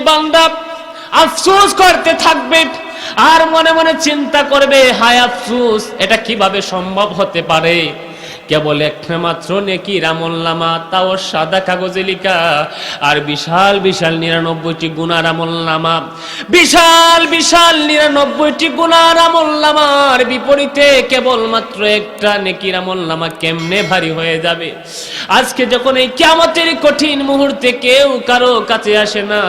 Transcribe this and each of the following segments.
বান্দা আফসোস করতে থাকবে আর মনে মনে চিন্তা করবে, হায় আফসোস, এটা কিভাবে সম্ভব হতে পারে? কেবল একটা মাত্র নেকির আমলনামা, তাও সাদা কাগজে লেখা, আর বিশাল বিশাল 99টি গুনার আমলনামা, বিশাল বিশাল 99টি গুনার আমলনামার বিপরীতে কেবল মাত্র একটা নেকির আমলনামা কেমনে ভারী হয়ে যাবে? আজকে যখন এই কিয়ামতের কঠিন মুহূর্তে কেউ কারো কাছে আসে না,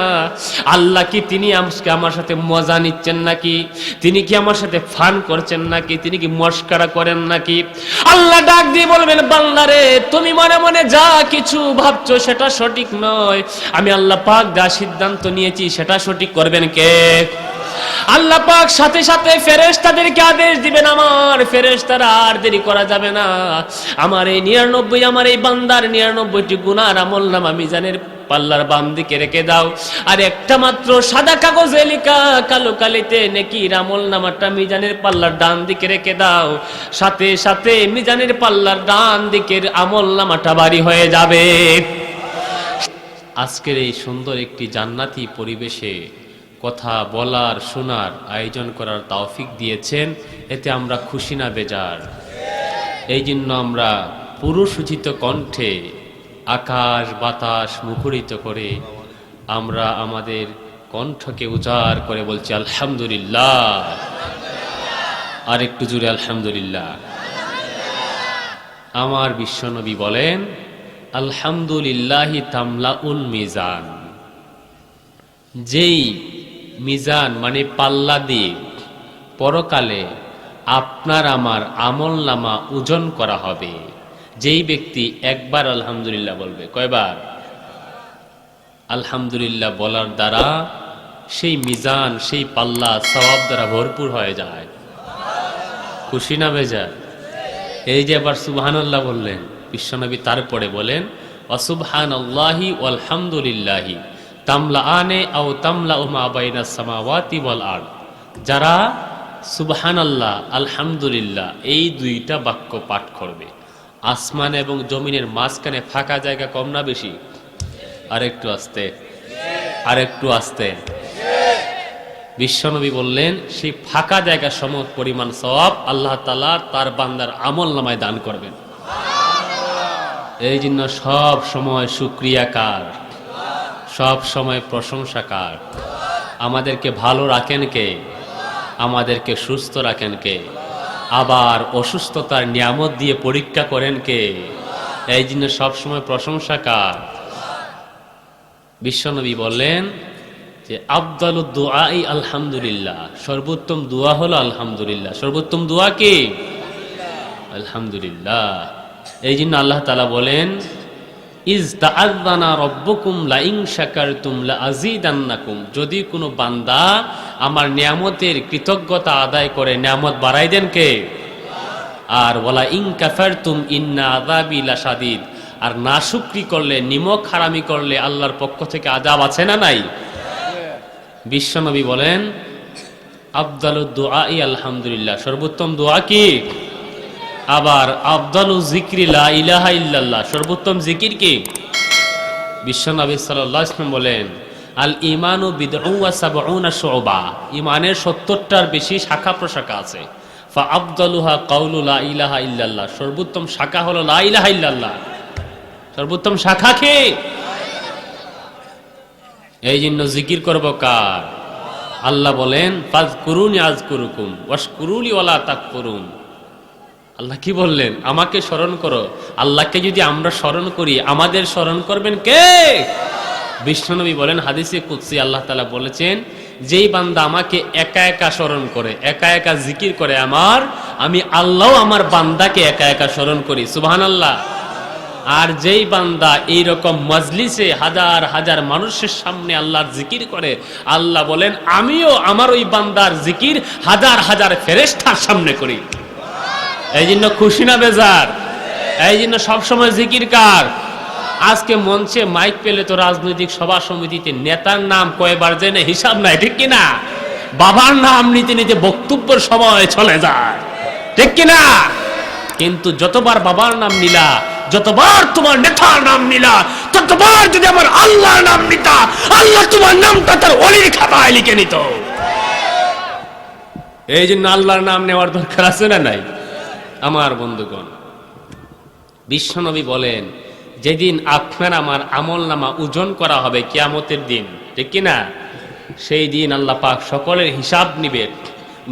আল্লাহ কি তিনি আজকে আমার সাথে মজা নিচ্ছেন নাকি? তিনি কি আমার সাথে ফান করছেন নাকি? তিনি কি মস্করা করেন নাকি? আল্লাহ ডাক দিয়ে বলবেন, বান্দারে, তুমি মনে মনে যা কিছু ভাবছো সেটা সঠিক নয়, আমি আল্লাহ পাক যা সিদ্ধান্ত নিয়েছি সেটা সঠিক করবেন কে? আল্লাহ পাক সাথে সাথে ফেরেশতাদেরকে আদেশ দিবেন, আমার ফেরেশতারা আর দেরি করা যাবে না, আমার এই 99, আমার এই বান্দার 99টি গুনার আমলনামা মিজানের পাল্লার বাম দিকে রেখে দাও, আর একটা মাত্র সাদা কাগজে লেখা কালো কালিতে নেকির আমলনামাটা মিজানের পাল্লার ডান দিকে রেখে দাও। সাথে সাথে মিজানের পাল্লার ডান দিকের আমলনামাটা ভারী হয়ে যাবে। আজকের এই সুন্দর একটি জান্নাতি পরিবেশে কথা বলার, শোনার, আয়োজন করার তৌফিক দিয়েছেন, এতে আমরা খুশি না বেজার? এই জন্য আমরা পুরুষোচিত কণ্ঠে আকাশ বাতাস মুখরিত করে আমরা আমাদের কণ্ঠকে উজাড় করে বলছি আলহামদুলিল্লাহ। আর একটু জোরে আলহামদুলিল্লাহ। আমার বিশ্বনবী বলেন, আলহামদুলিল্লাহি তামলাউল মিজান। যেই মিজান মানে পাল্লা দিয়ে পরকালে আপনার আমার আমলনামা ওজন করা হবে, যেই ব্যক্তি একবার আলহামদুলিল্লাহ বলবে, কয়বার? আলহামদুলিল্লাহ বলার দ্বারা সেই মিজান, সেই পাল্লা সওয়াব দ্বারা ভরপুর হয়ে যায়। খুশি না বেজার? এই যে আবার সুবহানাল্লাহ বললেন, বিশ্বনবী তারপরে বলেন, ওয়াসুবহানাল্লাহি ওয়ালহামদুলিল্লাহি তামলাআনে আও তামলাউ মা বাইনাস সামাওয়াতি ওয়াল আরদ। যারা সুবহানাল্লাহ, আলহামদুলিল্লাহ এই দুইটা বাক্য পাঠ করবে, আসমান এবং জমিনের মাঝখানে ফাঁকা জায়গা কম না বেশি? আরেকটু আস্তে, আরেকটু আস্তে। বিশ্বনবী বললেন, সেই ফাঁকা জায়গা সম পরিমাণ সওয়াব আল্লাহ তাআলা তার বান্দার আমলনামায় দান করবেন। এই জন্য সব সময় শুকরিয়াকার, সব সময় প্রশংসাকার। আমাদেরকে ভালো রাখেন কে? আমাদেরকে সুস্থ রাখেন কে? আবার অসুস্থতার নিয়ামত দিয়ে পরীক্ষা করেন কে? এই জন্য সবসময় প্রশংসাকার। বিশ্বনবী বললেন যে আফদালুদ দুআই আলহামদুলিল্লাহ, সর্বোত্তম দোয়া হলো আলহামদুলিল্লাহ। সর্বোত্তম দোয়া কি? আলহামদুলিল্লাহ। এই জন্য আল্লাহ তাআলা বলেন, ইজ তাআযানা রাব্বুকুম লা ইন শাকারতুম লা আযীদান্নাকুম। যদি কোনো বান্দা আমার নিয়ামতের কৃতজ্ঞতা আদায় করে নিয়ামত বাড়াই দেন কে? আর ওয়ালা ইন কাফারতুম ইন্না আযাবি লাশাদীদ। আর নাশুকরি করলে, নিমক হারামি করলে আল্লাহর পক্ষ থেকে আযাব আছে না নাই? বিশ্বনবী বলেন, আফদালুদ দুআই আলহামদুলিল্লাহ, সর্বোত্তম দোয়া কি? আবার আফদালু যিকরি লা ইলাহা ইল্লাল্লাহ, সর্বোত্তম জিকির কি? বিশ্বনবী সাল্লাল্লাহু আলাইহি ওয়াসাল্লাম বলেন, আল ঈমানু বিদউ ওয়া সাবউনা শুবা। ঈমানের 70টার বেশি শাখা প্রশাখা আছে। ফা আফদালুহা কাউলু লা ইলাহা ইল্লাল্লাহ, সর্বোত্তম শাখা হলো লা ইলাহা ইল্লাল্লাহ। সর্বোত্তম শাখা কি? এই জন্য জিকির করব কার? আল্লাহ বলেন, ফাযকুরুনি আযকুরুকুম ওয়াশকুরুলি ওয়ালা তাকফুরুন। আল্লাহ কি বললেন? আমাকে স্মরণ করো। আল্লাহকে যদি আমরা স্মরণ করি, আমাদের স্মরণ করবেন কে? বিশ্বনবী বলেন, হাদিসে কুদসি আল্লাহ তাআলা বলেছেন, যেই বান্দা আমাকে একা একা স্মরণ করে, একা একা জিকির করে, আমি আল্লাহ আমার বান্দাকে একা একা স্মরণ করি। সুবহানাল্লাহ। আর যেই বান্দা এইরকম মজলিসে হাজার হাজার মানুষের সামনে আল্লাহর জিকির করে, আল্লাহ বলেন, আমিও আমার ওই বান্দার জিকির হাজার হাজার ফেরেশতার সামনে করি। এই জন্য খুশি না বেজার? এই জন্য সবসময় জিকির কার? আজকে মঞ্চে মাইক পেলে তো রাজনৈতিক সভা সমিতিতে নেতার নাম কয়বার জেনে হিসাব নাই, ঠিক কিনা? বাবার নাম নিতে নিতে বক্তব্যের সময় চলে যায়, ঠিক কিনা? কিন্তু যতবার বাবার নাম নিলা যতবার তোমার নেতার নাম নিলা ততবার যদি আমার আল্লাহর নাম নিতা, আল্লাহ তোমার নামটা তার ওলির খাতায় লিখে নিত। এই জন্য আল্লাহর নাম নেওয়ার দরকার আছে না নাই? আমার বন্ধুগণ, বিশ্বনবী বলেন, যেদিন আপনার আমার আমল নামা ওজন করা হবে কিয়ামতের দিন, ঠিক কিনা? সেই দিন আল্লাহ পাক সকলের হিসাব নিবে।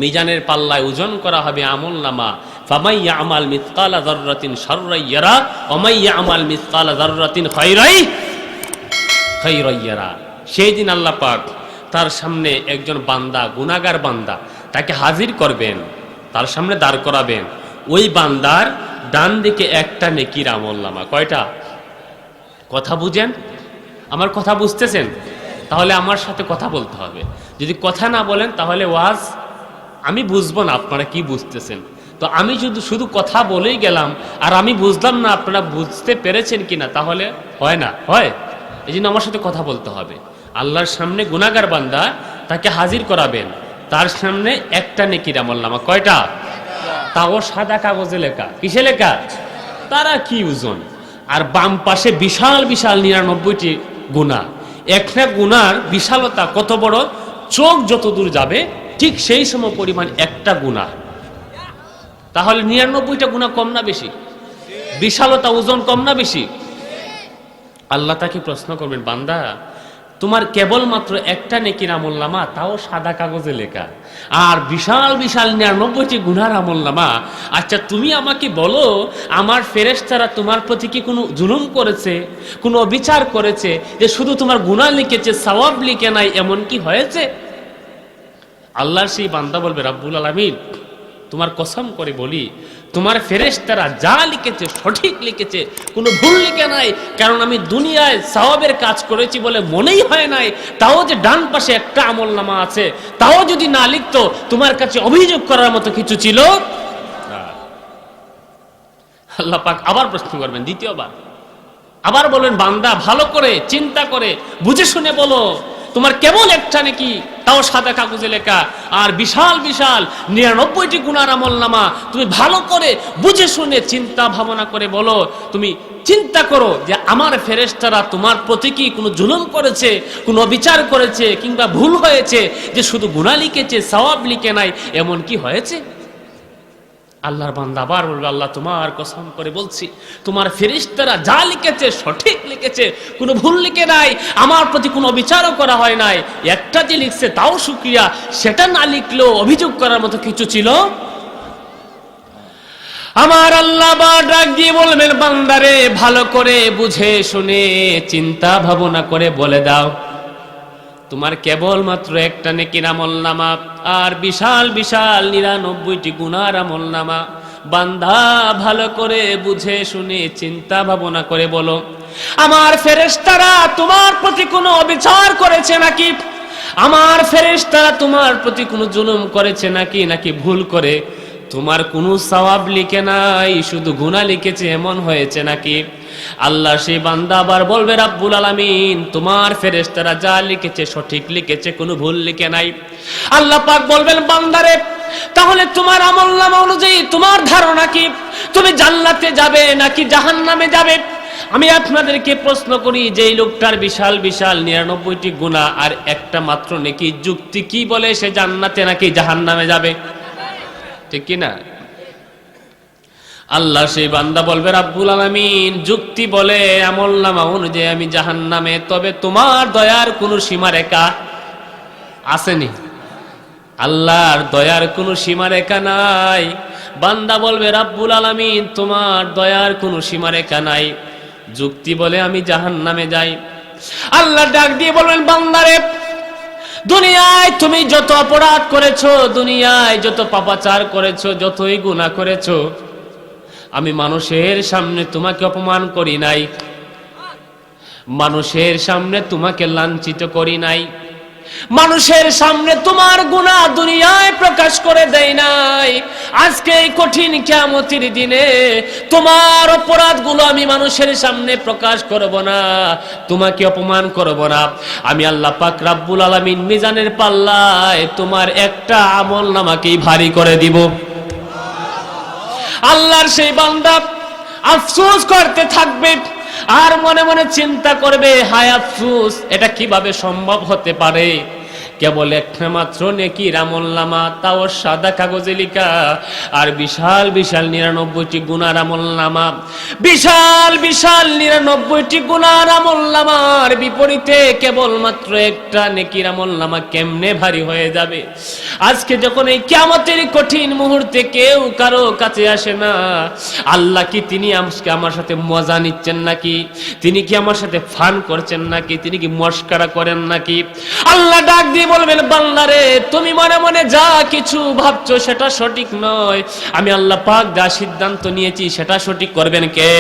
মিজানের পাল্লায় ওজন করা হবে আমল নামা। ফামাই ইয়ামাল মিসকালা যাররাতিন শাররাই ইয়ারা ওয়া মাই ইয়ামাল মিসকালা যাররাতিন খায়রাই ইয়ারা। সেই দিন আল্লাহ পাক তার সামনে একজন বান্দা, গুনাহগার বান্দা, তাকে হাজির করবেন, তার সামনে দাঁড় করাবেন। ওই বান্দার ডান দিকে একটা নেকির আমল নামা। কয়টা? কথা বুঝেন? আমার কথা বুঝতেছেন? তাহলে আমার সাথে কথা বলতে হবে। যদি কথা না বলেন তাহলে ওয়াজ আমি বুঝবো না আপনারা কি বুঝতেছেন। তো আমি শুধু কথা বলেই গেলাম আর আমি বুঝলাম না আপনারা বুঝতে পেরেছেন কিনা, তাহলে হয় না। হয়, এই জন্য আমার সাথে কথা বলতে হবে। আল্লাহর সামনে গুনাহগার বান্দা, তাকে হাজির করাবেন, তার সামনে একটা নেকির আমল নামা। কয়টা? তাও সাদা কাগজে লেখা। কিসে লেখা? তারা কি ওজন। আর বাম পাশে বিশাল বিশাল 99টি গুনাহ। একটা গুনার বিশালতা কত বড়, চোখ যত দূর যাবে ঠিক সেই সম পরিমাণ একটা গুনাহ। তাহলে 99টা গুনাহ কম না বেশি? বিশালতা ওজন কম না বেশি? আল্লাহ তাকে প্রশ্ন করবেন, বান্দা তোমার কেবলমাত্র একটা নেকির আমল নামা, তাও সাদা কাগজে লেখা, আর বিশাল বিশাল 99টি গুনার আমল নামা। আচ্ছা তুমি আমাকে বলো, আমার ফেরেশতারা তোমার প্রতি কি কোনো জুলুম করেছে, কোনো অবিচার করেছে যে শুধু তোমার গুনাহ লিখেছে, সওয়াব লিখে নাই? এমন কি হয়েছে? আল্লাহর সেই বান্দা বলবে, রাব্বুল আলামিন তোমার কসম করে বলি, তোমার ফেরেশতারা যা লিখেছে সঠিক লিখেছে, কোনো ভুল লিখে নাই। কারণ আমি দুনিয়ায় সওয়াবের কাজ করেছি বলে মনেই হয় নাই। তাও যে ডান পাশে একটা আমল নামা আছে, তাও যদি না লিখতো তোমার কাছে অভিযোগ করার মতো কিছু ছিল? আল্লাহ পাক আবার প্রশ্ন করবেন দ্বিতীয়বার। আবার বলবেন, বান্দা ভালো করে চিন্তা করে বুঝে শুনে বলো, তোমার কেবল একটা নাকি, তাও সাদা কাগজে লেখা, আর বিশাল বিশাল 99টি গুনার আমল নামা। তুমি ভালো করে বুঝে শুনে চিন্তা ভাবনা করে বলো, তুমি চিন্তা করো যে আমার ফেরেশতারা তোমার প্রতি কি কোনো জুলুম করেছে, কোনো বিচার করেছে, কিংবা ভুল হয়েছে যে শুধু গুনাহ লিখেছে, সওয়াব লিখে নাই? এমন কি হয়েছে? আল্লাহর বান্দা আবার বলবে, আল্লাহ তোমার কসম করে বলছি, তোমার ফেরেশতারা যা লিখেছে সঠিক লিখেছে, কোনো ভুল লিখে নাই, আমার প্রতি কোনো বিচারও করা হয় নাই। একটা যে লিখছে তাও শুকরিয়া, সেটা না লিখলেও অভিযোগ করার মতো কিছু ছিল? আমার আল্লাহ আবার ডাক দিয়ে বলবেন, বান্দারে ভালো করে বুঝে শুনে চিন্তা ভাবনা করে বলে দাও, তোমার কেবলমাত্র একটা নেকির আমল নামা আর বিশাল বিশাল 99টি গুনার আমল নামা। বান্দা ভালো করে বুঝে শুনে চিন্তা ভাবনা করে বলো, আমার ফেরেশতারা তোমার প্রতি কোনো অবিচার করেছে নাকি? আমার ফেরেশতারা তোমার প্রতি কোনো জুলুম করেছে নাকি? নাকি ভুল করে তোমার কোনো সওয়াব লিখে নাই, শুধু গুনাহ লিখেছে, এমন হয়েছে নাকি? আল্লাহ সেই বান্দা আবার বলবে, রাব্বুল আলামিন তোমার ফেরেশতারা যা লিখেছে সঠিক লিখেছে, কোনো ভুল লিখে নাই। আল্লাহ পাক বলবেন, বান্দারে তাহলে তোমার আমলনামা অনুযায়ী তোমার ধারণা কি? তুমি জান্নাতে যাবে নাকি জাহান্নামে যাবে? আমি আপনাদেরকে প্রশ্ন করি, যে এই লোকটার বিশাল বিশাল 99টি গুনাহ আর একটা মাত্র নেকি, যুক্তি কি বলে সে জান্নাতে নাকি জাহান্নামে যাবে? ঠিক কি না? আল্লাহ সেই বান্দা বলবে, রাব্বুল আলামিন যুক্তি বলে আমলনামা অনুযায়ী আমি জাহান্নামে, তবে তোমার দয়ার কোনো সীমারেখা আসেনি। আল্লাহর দয়ার কোনো সীমারেখা নাই। বান্দা বলবে, রাব্বুল আলামিন তোমার দয়ার কোনো সীমারেখা নাই, যুক্তি বলে আমি জাহান্নামে যাই। আল্লাহ ডাক দিয়ে বলবেন, বান্দারে দুনিয়ায় তুমি যত অপরাধ করেছো, দুনিয়ায় যত পাপাচার করেছো, যতই গুনাহ করেছো, আমি মানুষের সামনে তোমাকে অপমান করি নাই, মানুষের সামনে তোমাকে লাঞ্ছিত করি নাই, মানুষের সামনে তোমার গুনাহ দুনিয়ায় প্রকাশ করে দেই নাই। আজকে এই কঠিন কিয়ামতের দিনে তোমার অপরাধগুলো আমি মানুষের সামনে প্রকাশ করব না, তোমাকে অপমান করব না। আমি আল্লাহ পাক রাব্বুল আলামিন মিজানের পাল্লায় তোমার একটা আমলনামাকেই ভারী করে দিব। আল্লাহর সেই বান্দা আফসোস করতে থাকবে আর মনে মনে চিন্তা করবে, হায় আফসোস, এটা কিভাবে সম্ভব হতে পারে। কেবল একটা মাত্র নেকির আমলনামা, তাও সাদা কাগজে লেখা, আর বিশাল বিশাল 99টি গুনার আমলনামা। বিশাল বিশাল 99টি গুনার আমলনামার বিপরীতে কেবলমাত্র একটা নেকির আমলনামা কেমনে ভারী হয়ে যাবে। আজকে যখন এই কিয়ামতের কঠিন মুহূর্তে কেউ কারো কাছে আসে না, আল্লাহ কি তিনি আজকে আমার সাথে মজা নিচ্ছেন নাকি? তিনি কি আমার সাথে ফান করছেন নাকি? তিনি কি মস্করা করেন নাকি? আল্লাহ ডাক দিয়ে বলবেন, বান্দারে, তুমি মনে মনে যা কিছু ভাবছো সেটা সঠিক নয়। আমি আল্লাহ পাক যা সিদ্ধান্ত নিয়েছি সেটা সঠিক করবেন কে?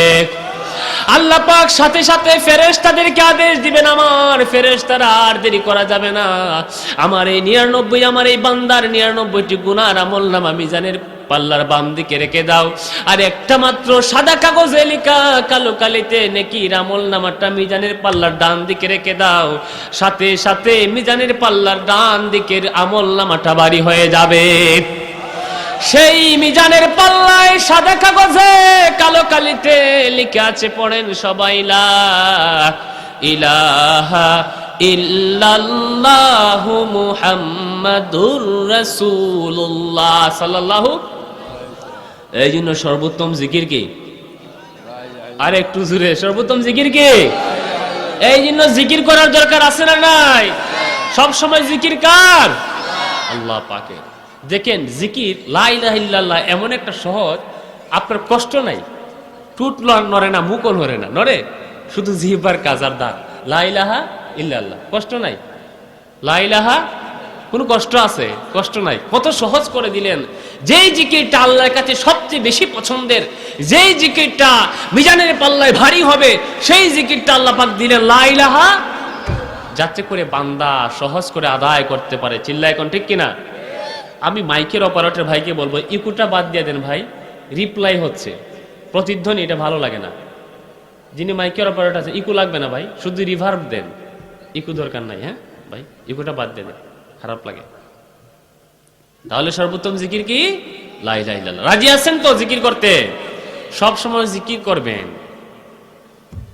আল্লাহ পাক সাথে সাথে ফেরেশতাদেরকে আদেশ দিবেন, আমার ফেরেশতারা আর দেরি করা যাবে না, আমার এই 99, আমার এই বান্দার 99টি গুনার আমলনামা মিজানের পাল্লার বাম দিকে রেখে দাও, আর একটা মাত্র সাদা কাগজে লেখা কালো কালিতে নেকির আমলনামাটা মিজানের পাল্লার ডান দিকে রেখে দাও। সাথে সাথে মিজানের পাল্লার ডান দিকের আমলনামাটা ভারী হয়ে যাবে। সেই মিজানের পাল্লায় সাদা কাগজে কালো কালিতে লিখে আছে, পড়েন সবাই, লা ইলাহা ইল্লাল্লাহু মুহাম্মাদুর রাসূলুল্লাহ সাল্লাল্লাহু। এই জন্য সর্বোত্তম জিকির কি? আর একটু জোরে, সর্বোত্তম জিকির কি? এই জন্য জিকির করার দরকার আছে না নাই? সব সময় জিকির কার? আল্লাহ পাকের। দেখেন, জিকির লা ইলাহা ইল্লাল্লাহ এমন একটা সহজ, আপনার কষ্ট নাই, টুট নড়ে না, মুখও নড়ে না, নড়ে শুধু জিহ্বার কাজ আর দাঁত। লা ইলাহা ইল্লাল্লাহ, কষ্ট নাই। লা ইলাহা, কোনো কষ্ট আছে? কষ্ট নাই। কত সহজ করে দিলেন। যেই জিকিরটা আল্লাহর কাছে সবচেয়ে বেশি পছন্দের, যেই জিকিরটা মিজানের পাল্লায় ভারী হবে, সেই জিকিরটা আল্লাহ পাক দিলেন লা ইলাহা, যাতে করে বান্দা সহজ করে আদায় করতে পারে। চিল্লায় কোন ঠিক কিনা? আমি মাইকের অপারেটর ভাইকে বলবো, ইকুটা বাদ দিয়ে দেন ভাই, রিপ্লাই হচ্ছে, প্রতিধ্বনি, এটা ভালো লাগে না। যিনি মাইকের অপারেটর আছে, ইকু লাগবে না ভাই, শুধু রিভার্ব দেন, ইকু দরকার নাই। হ্যাঁ ভাই, ইকুটা বাদ দিয়ে দেন, খারাপ লাগে। তাহলে সর্বোত্তম জিকির কি? লা ইলাহা ইল্লাল্লাহ। রাজি আছেন তো জিকির করতে? সব সময় জিকির করবেন।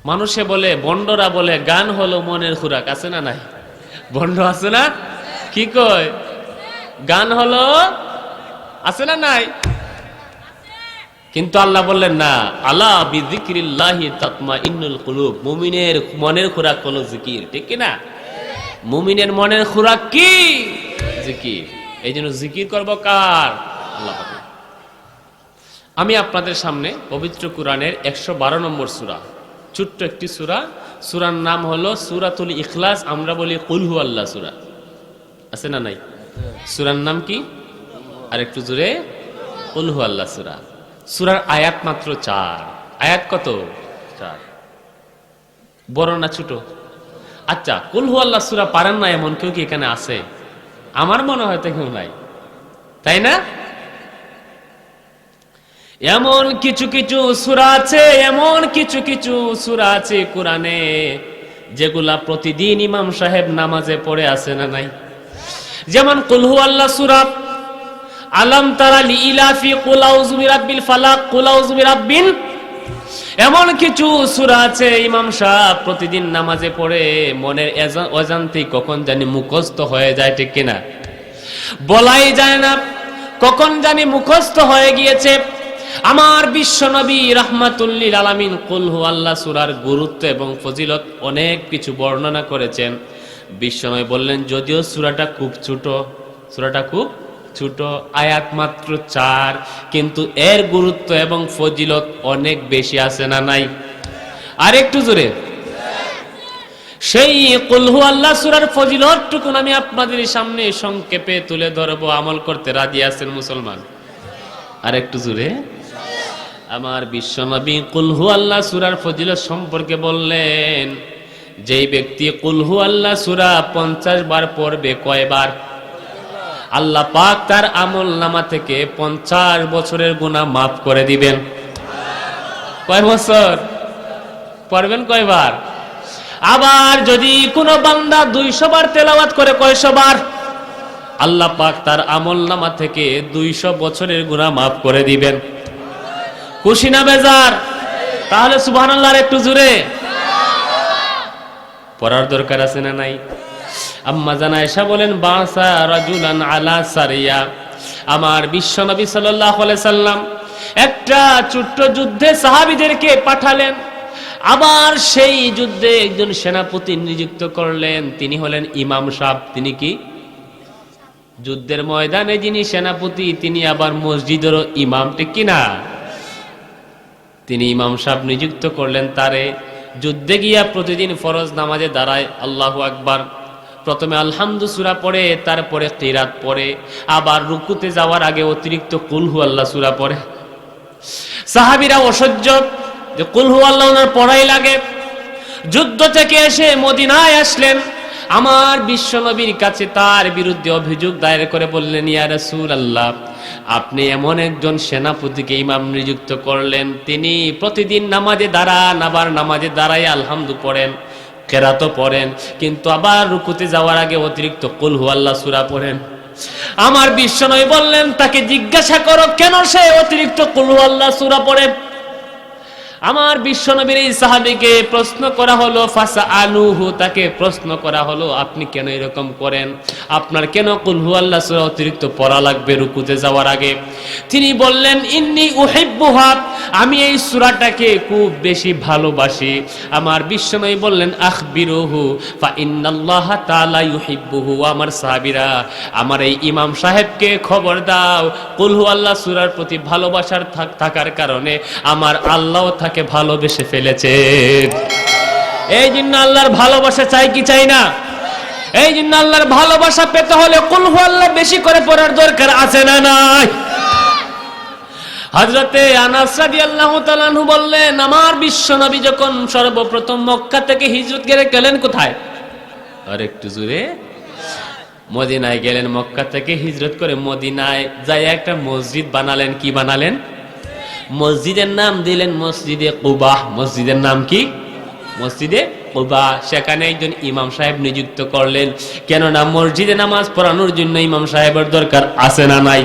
মানুষে বলে, বন্ডরা বলে, গান হলো মনের খুরাক, আছে না নাই? বন্ড আছে না? কি কয়? গান হলো, আছে না নাই? কিন্তু আল্লাহ বললেন না, আলা বিযিকরিল্লাহি তাতমাইন্নুল কুলুব, মুমিনের মনের খোরাক হলো জিকির, ঠিক কি না? মুমিনের মনের খোরাক কি? জিকির। এই জন্য জিকির করবো কার? আল্লাহ পাক। আমি আপনাদের সামনে পবিত্র কুরআনের 112 নম্বর সূরা, ছোট্ট একটি সূরা, সূরার নাম হলো সূরাতুল ইখলাস, আমরা বলি কুল হুয়াল্লাহ সূরা, আছে না নাই? সূরার নাম কি? আর একটু জোরে, কুল হুয়াল্লাহ সূরা। সূরার আয়াত মাত্র 4। আয়াত কত? 4। বড় না ছোট? আচ্ছা, কুল হুয়াল্লাহ সূরা পারেন না এমন কেউ কি এখানে আছে? আমার মনে হয় তো কেউ নাই, তাই না? এমন কিছু কিছু সূরা আছে, এমন কিছু কিছু সূরা আছে কোরআনে, যেগুলা প্রতিদিন ইমাম সাহেব নামাজে পড়ে, আছে না নাই? যেমন কুল হুয়াল্লাহ সূরা, আলাম তারা লিইলাফি, কুল আউযু বিরাব্বিল ফালাক, কুল আউযু বিরাব্বিন। এমন কিছু সূরা আছে ইমাম সাহেব প্রতিদিন নামাজে পড়ে, মনের অজান্তে কখন জানি মুখস্থ হয়ে যায়, ঠিক কিনা? বলাই যায় না কখন জানি মুখস্থ হয়ে গিয়েছে। আমার বিশ্ব নবী রাহমাতুল লিল আলামিন কুল হুয়াল্লাহ সূরার গুরুত্ব এবং ফজিলত অনেক কিছু বর্ণনা করেছেন। বিশ্ব নবী বললেন, যদিও সূরাটা খুব ছোট, সূরাটা খুব ছোট, আয়াত মাত্র 4, কিন্তু এর গুরুত্ব এবং ফজিলত অনেক বেশি, আছে না নাই? আর একটু জোরে। সেই কুল হুয়াল্লাহ সূরার ফজিলতটুকু আমি আপনাদের সামনে সংক্ষেপে তুলে ধরবো। আমল করতে রাজি আছেন মুসলমান? আর একটু জোরে। আমার বিশ্ব নবী কুল হুয়াল্লাহ সূরার ফজিলত সম্পর্কে বললেন, যেই ব্যক্তি কুল হুয়াল্লাহ সূরা 50 বার পড়বে, কয়বার? আল্লাহ পাক তার আমলনামা থেকে 50 বছরের গুনাহ মাফ করে দিবেন। কয় বছর পড়বেন? কয়বার? আবার যদি কোনো বান্দা 200 বার তেলাওয়াত করে, কয়শো বার? আল্লাহ পাক তার আমলনামা থেকে 200 বছরের গুনাহ মাফ করে দিবেন। খুশি না বেজার? তাহলে সুবহানাল্লাহ একটু জোরে পড়ার দরকার আছে না নাই? আম্মা জান আয়েশা বলেন, বাসা রাজুলান আলা সারিয়া, আমার বিশ্বনবী সাল্লাল্লাহু আলাইহি সাল্লাম একটা ছোট্ট যুদ্ধে সাহাবীদেরকে পাঠালেন। আবার সেই যুদ্ধে একজন সেনাপতি নিযুক্ত করলেন, তিনি হলেন ইমাম সাহেব। তিনি কি? যুদ্ধের ময়দানে যিনি সেনাপতি, তিনি আবার মসজিদেরও ইমাম, ঠিক কিনা? তিনি ইমাম সাহেব নিযুক্ত করলেন তারে। যুদ্ধে গিয়া প্রতিদিন ফরজ নামাজে দাঁড়ায়, আল্লাহু আকবার, প্রথমে আলহামদু সূরা পড়ে, তারপরে কিরাত পড়ে, আবার রুকুতে যাওয়ার আগে অতিরিক্ত কুল হু আল্লাহ সূরা পড়ে। সাহাবীরা অসহ্য যে কুল হু আল্লাহ ওনার পড়াই লাগে। যুদ্ধ থেকে এসে মদিনায় আসলেন, আমার বিশ্বনবীর কাছে তার বিরুদ্ধে অভিযোগ দায়ের করে বললেন, ইয়া রাসূলুল্লাহ, আপনি এমন একজন সেনাপতিকে ইমাম নিযুক্ত করলেন, তিনি প্রতিদিন নামাজে দাঁড়ান, আবার নামাজে দাঁড়ায় আলহামদু পড়েন, কেরাতও পড়েন, কিন্তু আবার রুকুতে যাওয়ার আগে অতিরিক্ত কুল হু আল্লাহ সূরা পড়েন। আমার বিশ্বনবী বললেন, তাকে জিজ্ঞাসা করো কেন সে অতিরিক্ত কুল হু আল্লাহ সূরা পড়ে। আমার বিশ্বনবীর এই সাহাবীকে প্রশ্ন করা হলো, ফাসআলুহু, তাকে প্রশ্ন করা হলো, আপনি কেন এরকম করেন, আপনার কেন কুল হু আল্লাহ সূরা অতিরিক্ত পড়া লাগবে রুকুতে যাওয়ার আগে? তিনি বললেন, ইন্নী উহিব্বুহা, আমি এই সূরাটাকে খুব বেশি ভালোবাসি। আমার বিশ্বনবী বললেন, আখবিরুহু ফা ইন্নাল্লাহা তাআলা ইউহিব্বুহু, আমার সাহাবীরা, আমার এই ইমাম সাহেবকে খবর দাও, কুল হু আল্লাহ সূরার প্রতি ভালোবাসার থাকার কারণে আমার আল্লাহ তাকে ভালোবেসে ফেলেছে। এই জন্য আল্লাহর ভালোবাসা চাই কি চাই না? এই জন্য আল্লাহর ভালোবাসা পেতে হলে কুল হু আল্লাহ বেশি করে পড়ার দরকার আছে না নাই? হযরতে আনাস রাদিয়াল্লাহু তাআলা আনহু বললেন, আমার বিশ্বনবী যখন সর্বপ্রথম মক্কা থেকে হিজরত করে গেলেন কোথায়? আর একটু জোরে। মদিনায় গেলেন। মক্কা থেকে হিজরত করে মদিনায় যায় একটা মসজিদ বানালেন। কি বানালেন? মসজিদের নাম দিলেন মসজিদে কুবা। মসজিদের নাম কি? মসজিদে কুবা। সেখানে একজন ইমাম সাহেব নিযুক্ত করলেন, কেননা মসজিদে নামাজ পড়ানোর জন্য ইমাম সাহেবের দরকার আছে না নাই?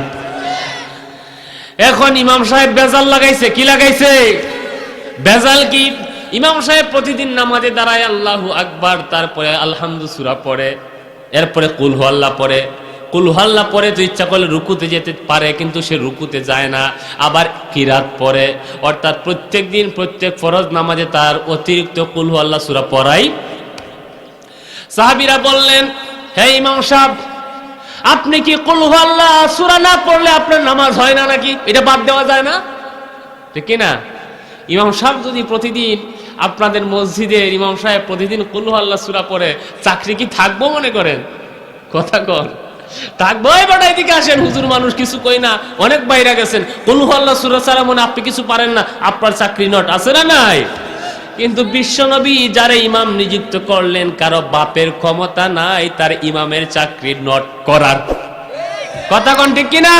এখন ইমাম সাহেব বেজাল লাগাইছে। কি লাগাইছে? বেজাল কি? ইমাম সাহেব প্রতিদিন নামাজে দাঁড়ায় আল্লাহু আকবার, তারপরে আলহামদু সূরা পড়ে, এরপরে কুল হু আল্লাহ পড়ে। কুল হু আল্লাহ পড়ে তো ইচ্ছা করলে রুকুতে যেতে পারে, কিন্তু সে রুকুতে যায় না। আবার কিরাত পড়ে, অর্থাৎ প্রত্যেক দিন প্রত্যেক ফরজ নামাজে তার অতিরিক্ত কুল হু আল্লাহ সূরা পড়াই। সাহাবীরা বললেন, হে ইমাম সাহেব, আপনি কি কুল হু আল্লাহ সূরা না পড়লে আপনার নামাজ হয় না নাকি? এটা বাদ দেওয়া যায় না? ঠিক কি না? ইমাম সাহেব যদি প্রতিদিন, আপনাদের মসজিদের ইমাম সাহেব প্রতিদিন কুল হু আল্লাহ সূরা পড়ে, চাকরি কি থাকবো মনে করেন? কথা কর থাকবো? এবারে এদিকে আসেন, হুজুর মানুষ কিছু কই না, অনেক বাইরে গেছেন, কুল হু আল্লাহ সূরা ছাড়া মনে আপনি কিছু পারেন না, আপনার চাকরি নট, আছে না নাই? কিন্তু বিশ্বনবী যারা ইমাম নিযুক্ত করলেন, কারো বাপের ক্ষমতা নাই তার ইমামের চাকরি নট করার। কথা কোন ঠিক কিনা?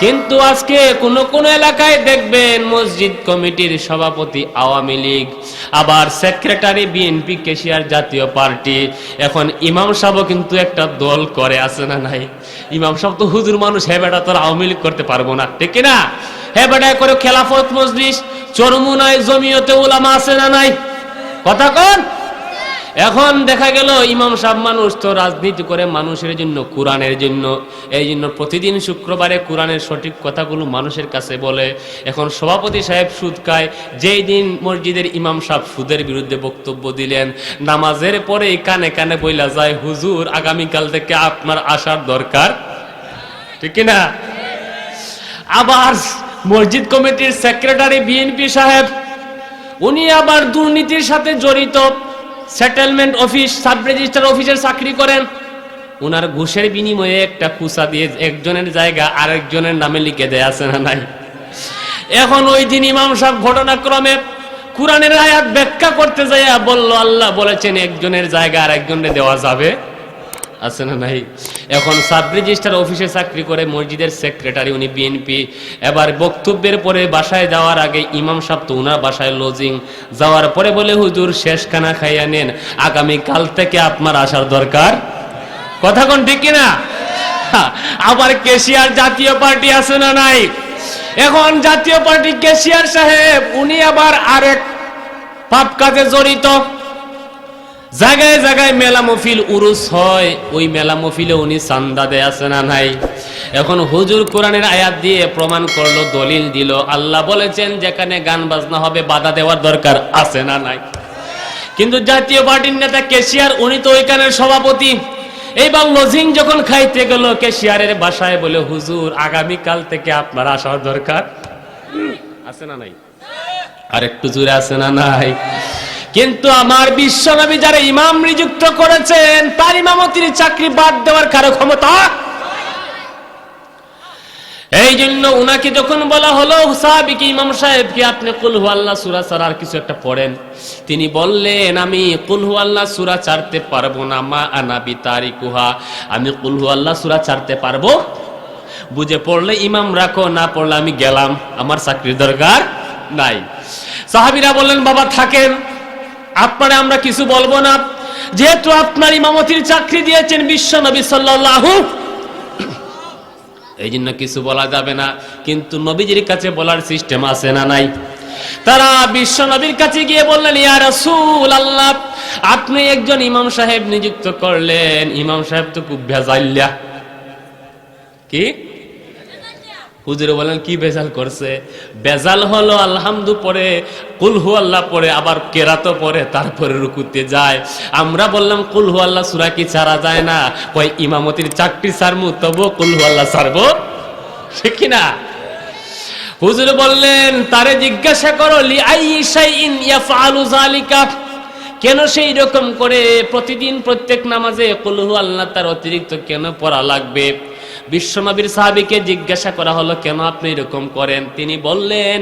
কিন্তু আজকে কোন কোন এলাকায় দেখবেন মসজিদ কমিটির সভাপতি আওয়ামী লীগ, আবার সেক্রেটারি বিএনপি, কেশিয়ার জাতীয় পার্টি। এখন ইমাম সাহেব কিন্তু একটা দল করে, আছে না নাই? ইমাম সাহেব তো হুজুর মানুষ, হে বেটা তোর আওয়ামী লীগ করতে পারবো না, ঠিক কিনা? হে বেটা করে খেলাফত মজলিস, চরমুনায় জমিয়তে উলামা, আছে না নাই? কথা কোন? এখন দেখা গেল ইমাম সাহেব মানুষ তো রাজনীতি করে মানুষের জন্য, কোরআনের জন্য। এই জন্য প্রতিদিন শুক্রবারে কোরআনের সঠিক কথাগুলো মানুষের কাছে বলে। এখন সভাপতি সাহেব সুদ খায়। যেই দিন মসজিদের ইমাম সাহেব সুদের বিরুদ্ধে বক্তব্য দিলেন, নামাজের পরে কানে কানে বইলা যায়, হুজুর আগামীকাল থেকে আপনার আসার দরকার, ঠিক কিনা? আবার মসজিদ কমিটির সেক্রেটারি বিএনপি সাহেব, উনি আবার দুর্নীতির সাথে জড়িত, সেটেলমেন্ট অফিস, সাব রেজিস্ট্রার অফিসের চাকরি করেন। উনার ঘুষের বিনিময়ে একটা কুসা দিয়ে একজনের জায়গা আরেকজনের নামে লিখে দেয়, আছে না নাই? এখন ওই দিন ইমাম সাহেব ঘটনাক্রমে কুরআনের আয়াত ব্যাখ্যা করতে যাইয়া বলল, আল্লাহ বলেছেন একজনের জায়গা আরেকজনের দেওয়া যাবে, আছে না নাই? এখন সাব রেজিস্ট্রার অফিসে চাকরি করে মসজিদের সেক্রেটারি, উনি বিএনপি। এবার বক্তব্যের পরে বাসায় যাওয়ার আগে ইমাম সাহেব তো উনার বাসায় লজিং, যাওয়ার পরে বলে, হুজুর শেষ খানা খাইয়া নেন, আগামী কাল থেকে আপনার আসার দরকার। কথা কোন ঠিক কিনা? আবার কেশিয়ার জাতীয় পার্টি, আছে না নাই? এখন জাতীয় পার্টি ক্যাশিয়ার সাহেব উনি আবার আরেক পাপ কাজে জড়িত। জায়গায় জায়গায় মেলা মফিল উরুস হয়, ওই মেলা মফিলে উনি চান্দা দেয় আছে না নাই? এখন হুজুর কোরআনের আয়াত দিয়ে প্রমাণ করলো, দলিল দিল, আল্লাহ বলেছেন যেখানে গান বাজনা হবে বাধা দেওয়ার দরকার আছে না নাই? কিন্তু জাতীয় পার্টির নেতা ক্যাশিয়ার উনি তো ওইখানের সভাপতি। এইবার লজিং যখন খাইতে গেল ক্যাশিয়ারের বাসায়, বলে হুজুর আগামীকাল থেকে আপনার আসার দরকার আছে না নাই? আর একটু জোরে আছে না নাই? কিন্তু আমার বিশ্বনবী যারা ইমাম নিযুক্ত করেছেন তার ইমামতির চাকরি বাদ দেওয়ার কারো ক্ষমতা। এই জন্য উনাকে যখন বলা হলো সাহাবীকে, ইমাম সাহেবকে, আপনি কুল হু আল্লাহ সূরা ছাড়া আর কিছু একটা পড়েন, তিনি বললেন আমি কুল হু আল্লাহ সূরা ছাড়তে পারবো না, মা আনা বিতারিকুহা, আমি কুল হু আল্লাহ সূরা ছাড়তে পারবো। বুঝে পড়লে ইমাম রাখো, না পড়লে আমি গেলাম, আমার চাকরির দরকার নাই। সাহাবীরা বললেন বাবা থাকেন, আপনারা আমরা কিছু বলবো না, যেহেতু আপনার ইমামতির চাকরি দিয়েছেন বিশ্বনবী সাল্লাল্লাহু, এই জন্য কিছু বলা যাবে না। কিন্তু নবীজির কাছে বলার সিস্টেম আছে না নাই? তারা বিশ্ব নবীর কাছে গিয়ে বললেন, ইয়া রাসূলুল্লাহ, আপনি একজন ইমাম সাহেব নিযুক্ত করলেন, ইমাম সাহেব তো খুব ভেজালিয়া। কি হুজুরে বলেন কি ভেজাল করছে? ভেজাল হলো আলহামদু পড়ে, কুল হু আল্লাহ পড়ে, আবার কেরাতো পড়ে, তারপরে রুকুতে যায়। আমরা বললাম কুল হু আল্লাহ সূরা কি ছাড়া যায় না? কই ইমামতির চাকরি ছাড়মু, তবু কুল হু আল্লাহ ছাড়বো, ঠিক কি না? হুজুর বললেন তারে জিজ্ঞাসা করো, লি আইয়ি শাইইন ইয়াফআলু যালিকা, কেন সেই রকম করে প্রতিদিন প্রত্যেক নামাজে কুল হু আল্লাহ তার অতিরিক্ত কেন পড়া লাগবে? বিশ্বনবীর সাহাবীকে জিজ্ঞাসা করা হলো কেন আপনি এরকম করেন? তিনি বললেন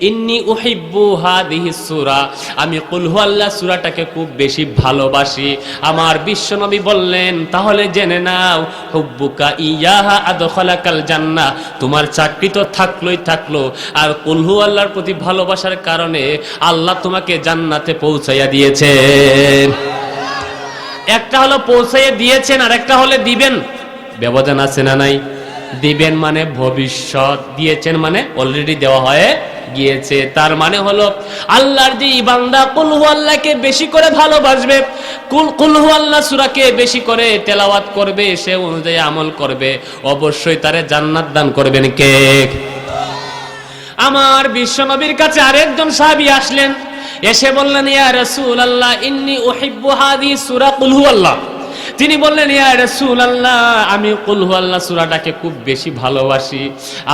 ইন্নী উহিব্বু হাদিহিস সূরা, আমি কুল হু আল্লাহ সূরাটাকে খুব বেশি ভালোবাসি। আমার বিশ্বনবী বললেন তাহলে জেনে নাও, হুব্বুকা ইয়াহা আদখালাকাল জান্নাহ, তোমার চাকরি তো থাকলোই থাকলো, আর কুল হু আল্লাহর প্রতি ভালোবাসার কারণে আল্লাহ তোমাকে জান্নাতে পৌঁছাইয়া দিয়েছেন। একটা হলো পৌঁছাইয়া দিয়েছেন, আর একটা হলে দিবেন। ব্যবধান আছে না নাই? দিবেন মানে ভবিষ্যৎ, দিয়েছেন মানে অলরেডি দেওয়া হয়ে গিয়েছে। তার মানে হলো আল্লাহর যে বান্দা কুল হু আল্লাহকে বেশি করে ভালোবাসবে, কুল হু আল্লাহ সূরাকে বেশি করে তেলাওয়াত করবে, সে অনুযায়ী আমল করবে, অবশ্যই তারে জান্নাত দান করবেন কে? আমার বিশ্বনবীর কাছে আরেকজন সাহাবী আসলেন, এসে বললেন ইয়া রাসূলুল্লাহ ইন্নী উহিব্বু হাদিহি সূরা কুল হু আল্লাহ। তিনি বললেন ইয়া রাসূলুল্লাহ, আমি কুল হু আল্লাহ সূরাটাকে খুব বেশি ভালোবাসি।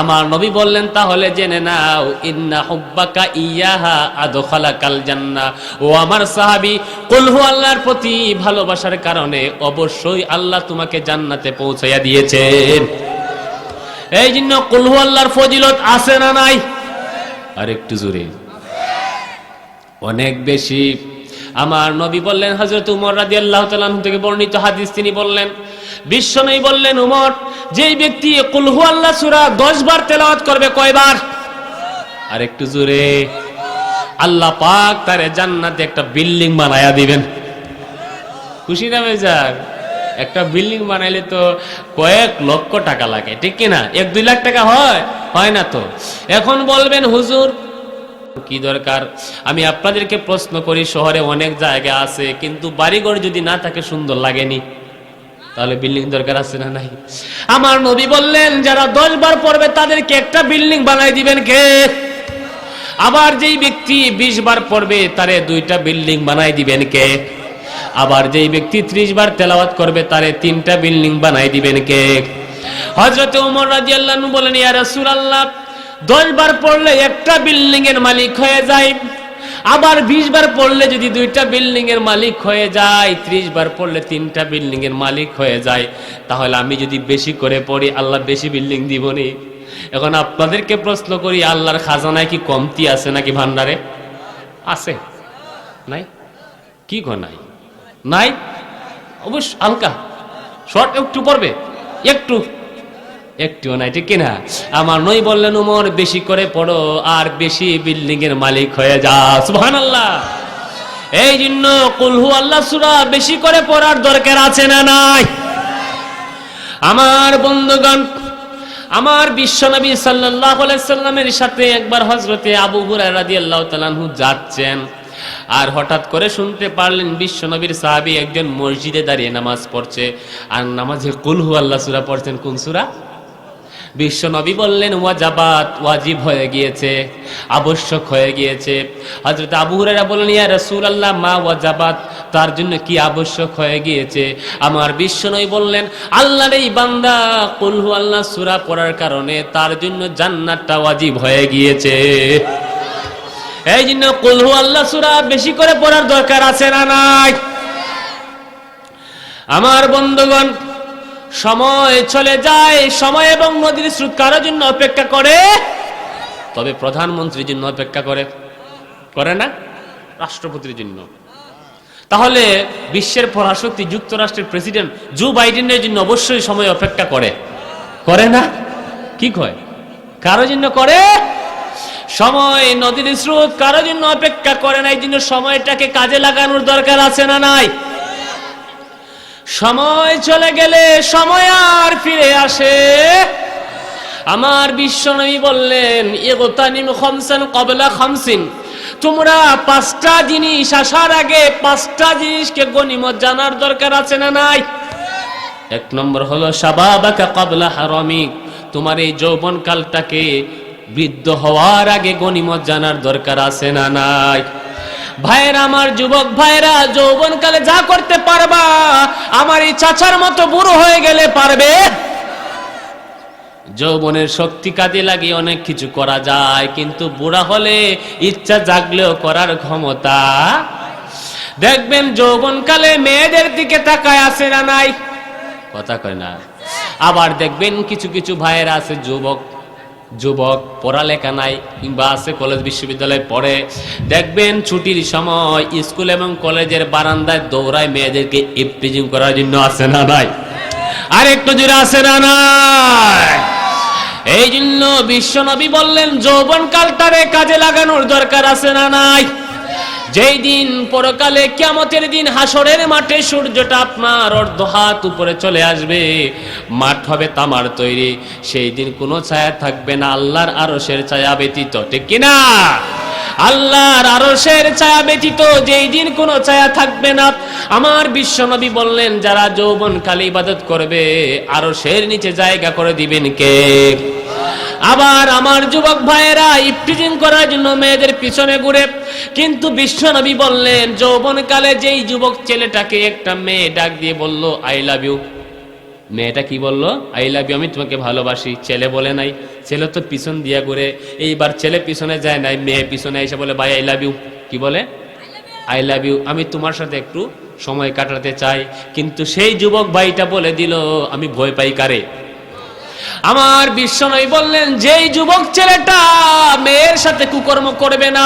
আমার নবী বললেন তাহলে জেনে নাও, ইন্না হুব্বাকা ইয়াহা আদখালাকাল জান্নাহ, ও আমার সাহাবী, কুল হু আল্লাহর প্রতি ভালোবাসার কারণে অবশ্যই আল্লাহ তোমাকে জান্নাতে পৌঁছাইয়া দিয়েছেন। এই জন্য কুল হু আল্লাহর ফজিলত আছে না নাই? আর একটু জোরে, অনেক বেশি। আমার নবী বললেন, হযরত উমর রাদিয়াল্লাহু তাআলা আনহু থেকে বর্ণিত হাদিস, তিনি বললেন, বিশ্বনবী বললেন, উমর, যেই ব্যক্তি কুল হু আল্লাহ সূরা 10 বার তেলাওয়াত করবে, কয়বার? আর একটু জোরে, আল্লাহ পাক তারে জান্নাতে একটা বিল্ডিং বানায়া দিবেন। খুশি না বেজার? একটা বিল্ডিং বানাইলে তো কয়েক লক্ষ টাকা লাগে, ঠিক কি না? 1-2 লাখ টাকা হয় না তো। এখন বলবেন হুজুর কি দরকার? আমি আপনাদেরকে প্রশ্ন করি, শহরে অনেক জায়গা আছে, কিন্তু বাড়িঘর যদি না থাকে সুন্দর লাগেনি, তাহলে বিল্ডিং দরকার আছে না নাই? আমার নবী বললেন যারা 10 বার পড়বে তাদেরকে একটা বিল্ডিং বানাই দিবেন কে? আবার যেই ব্যক্তি 20 বার পড়বে তারে 2টা বিল্ডিং বানাই দিবেন কে? আবার যেই ব্যক্তি 30 বার তেলাওয়াত করবে তারে 3টা বিল্ডিং বানাই দিবেন কে? হযরত ওমর রাদিয়াল্লাহু আনহু বলেন, ইয়া রাসূলুল্লাহ, 10 বার পড়লে একটা বিল্ডিং এর মালিক হয়ে যায়, আবার 20 বার পড়লে যদি 2টা বিল্ডিং এর মালিক হয়ে যায়, 30 বার পড়লে 3টা বিল্ডিং এর মালিক হয়ে যায়, তাহলে আমি যদি বেশি করে পড়ি আল্লাহ বেশি বিল্ডিং দিবনি? এখন আপনাদেরকে প্রশ্ন করি, আল্লাহর খাজানায় কি কমতি আছে নাকি ভান্ডারে আছে? নাই? কি গো নাই? নাই? অবশ্য হালকা শর্ট একটু পড়বে, একটুও নাই, ঠিক কিনা? আমার নই বললেন, উমর বেশি করে পড়ো আর বেশি বিল্ডিং এর মালিক হয়ে যাও। সুবহানাল্লাহ। এই জন্য কুল হু আল্লাহ সূরা বেশি করে পড়ার দরকার আছে না নাই? আমার বন্ধুগণ, আমার বিশ্বনবী সাল্লাল্লাহু আলাইহি সাল্লামের সাথে একবার হযরতে আবু হুরায়রা রাদিয়াল্লাহু তাআলা আনহু যাচ্ছেন, আর হঠাৎ করে শুনতে পারলেন বিশ্বনবীর সাহাবী একজন মসজিদে দাঁড়িয়ে নামাজ পড়ছে, আর নামাজে কুল হুয়াল্লাহ সূরা পড়ছেন। কোন সূরা? বিশ্বনবী বললেন ওয়াজাবাত, ওয়াজিব হয়ে গিয়েছে, আবশ্যক হয়ে গিয়েছে। হযরত আবু হুরায়রা বললেন ইয়া রাসূলুল্লাহ মা ওয়াজাবাত, তার জন্য কি আবশ্যক হয়ে গিয়েছে? আমার বিশ্বনবী বললেন আল্লাহর এই বান্দা কুল হুয়াল্লাহ সূরা পড়ার কারণে তার জন্য জান্নাতটা ওয়াজিব হয়ে গিয়েছে। এই জন্য কুল হুয়াল্লাহ সূরা বেশি করে পড়ার দরকার আছে না নাই? আমার বন্ধুগণ, সময় চলে যায়, সময় এবং নদীর স্রোত কারোর জন্য অপেক্ষা করে? তবে প্রধানমন্ত্রীর জন্য অপেক্ষা করে না? রাষ্ট্রপতির জন্য। তাহলে বিশ্বের পরাশক্তি যুক্তরাষ্ট্রের প্রেসিডেন্ট জো বাইডেনের জন্য অবশ্যই সময় অপেক্ষা করে না? কি কয়? কারোর জন্য করে? সময় নদীর স্রোত কারোর জন্য অপেক্ষা করে না। এই জন্য সময়টাকে কাজে লাগানোর দরকার আছে না নাই? সময় চলে গেলে সময় আর ফিরে আসে। আমার বিশ্বনবী বললেন ইগতানিম খামসান ক্বাবলা খামসিন, তোমরা পাঁচটা জিনিস আসার আগে পাঁচটা জিনিসকে গনিমত জানার দরকার আছে না নাই? এক নম্বর হলো শাবাবাকা ক্বাবলা হারামিক, তোমার এই যৌবন কালটাকে বৃদ্ধ হওয়ার আগে গনিমত জানার দরকার আছে না নাই? ভাইরা, আমার যুবক ভাইরা, যৌবন কালে যা করতে পারবা আমার এই চাচার মতো বুড়ো হয়ে গেলে পারবে? যৌবনের শক্তি কাজে লাগিয়ে অনেক কিছু করা যায়, কিন্তু বুড়া হলে ইচ্ছা জাগলেও করার ক্ষমতা। দেখবেন যৌবন কালে মেয়েদের দিকে তাকায় আছে না নাই? কথা কয় না। আবার দেখবেন কিছু কিছু ভাইয়েরা আছে যুবক পড়ালেখা নাই, কিংবা আছে কলেজ বিশ্ববিদ্যালয়ে পড়ে, দেখবেন ছুটির সময় স্কুল এবং কলেজের বারান্দায় দৌড়ায় মেয়েদেরকে ইপটিজিং করার জন্য, আছে না নাই? আর একটু জোরে আছে না নাই? এই জন্য বিশ্বনবী বললেন যৌবন কালটারে কাজে লাগানোর দরকার আছে না নাই? যেই দিন পরকালে কিয়ামতের দিন হাসরের মাঠে সূর্যটা আপনার অর্ধ হাত উপরে চলে আসবে, মাঠ হবে তামার তৈরি, সেই দিন কোনো ছায়া থাকবে না আল্লাহর আরশের ছায়া ব্যতীত। ঠিক কিনা? আল্লাহর আরশের ছায়া ব্যতীত যেই দিন কোনো ছায়া থাকবে না। আমার বিশ্বনবী বললেন যারা যৌবনকালে ইবাদত করবে আরশের নিচে জায়গা করে দিবেন কে? আবার আমার যুবক ভাইয়েরা ইফটিজিং করার জন্য মেয়েদের পিছনে ঘুরে, কিন্তু বিশ্বনবী বললেন যৌবনকালে যেই যুবক ছেলেটাকে একটা মেয়ে ডাক দিয়ে বলল আই লাভ ইউ, মেয়েটা কি বলল? আই লাভ ইউ, আমি তোমাকে ভালোবাসি। ছেলে বলে নাই, ছেলে তো পিছন দিয়া ঘুরে। এইবার ছেলে পিছনে যায় নাই, মেয়ে পিছনে এসে বলে ভাই আই লাভ ইউ। কি বলে? আই লাভ ইউ, আমি তোমার সাথে একটু সময় কাটাতে চাই। কিন্তু সেই যুবক ভাইটা বলে দিল আমি ভয় পাই কারে? আমার বিশ্বনবী বললেন যেই যুবক ছেলেটা মেয়ের সাথে কুকর্ম করবে না,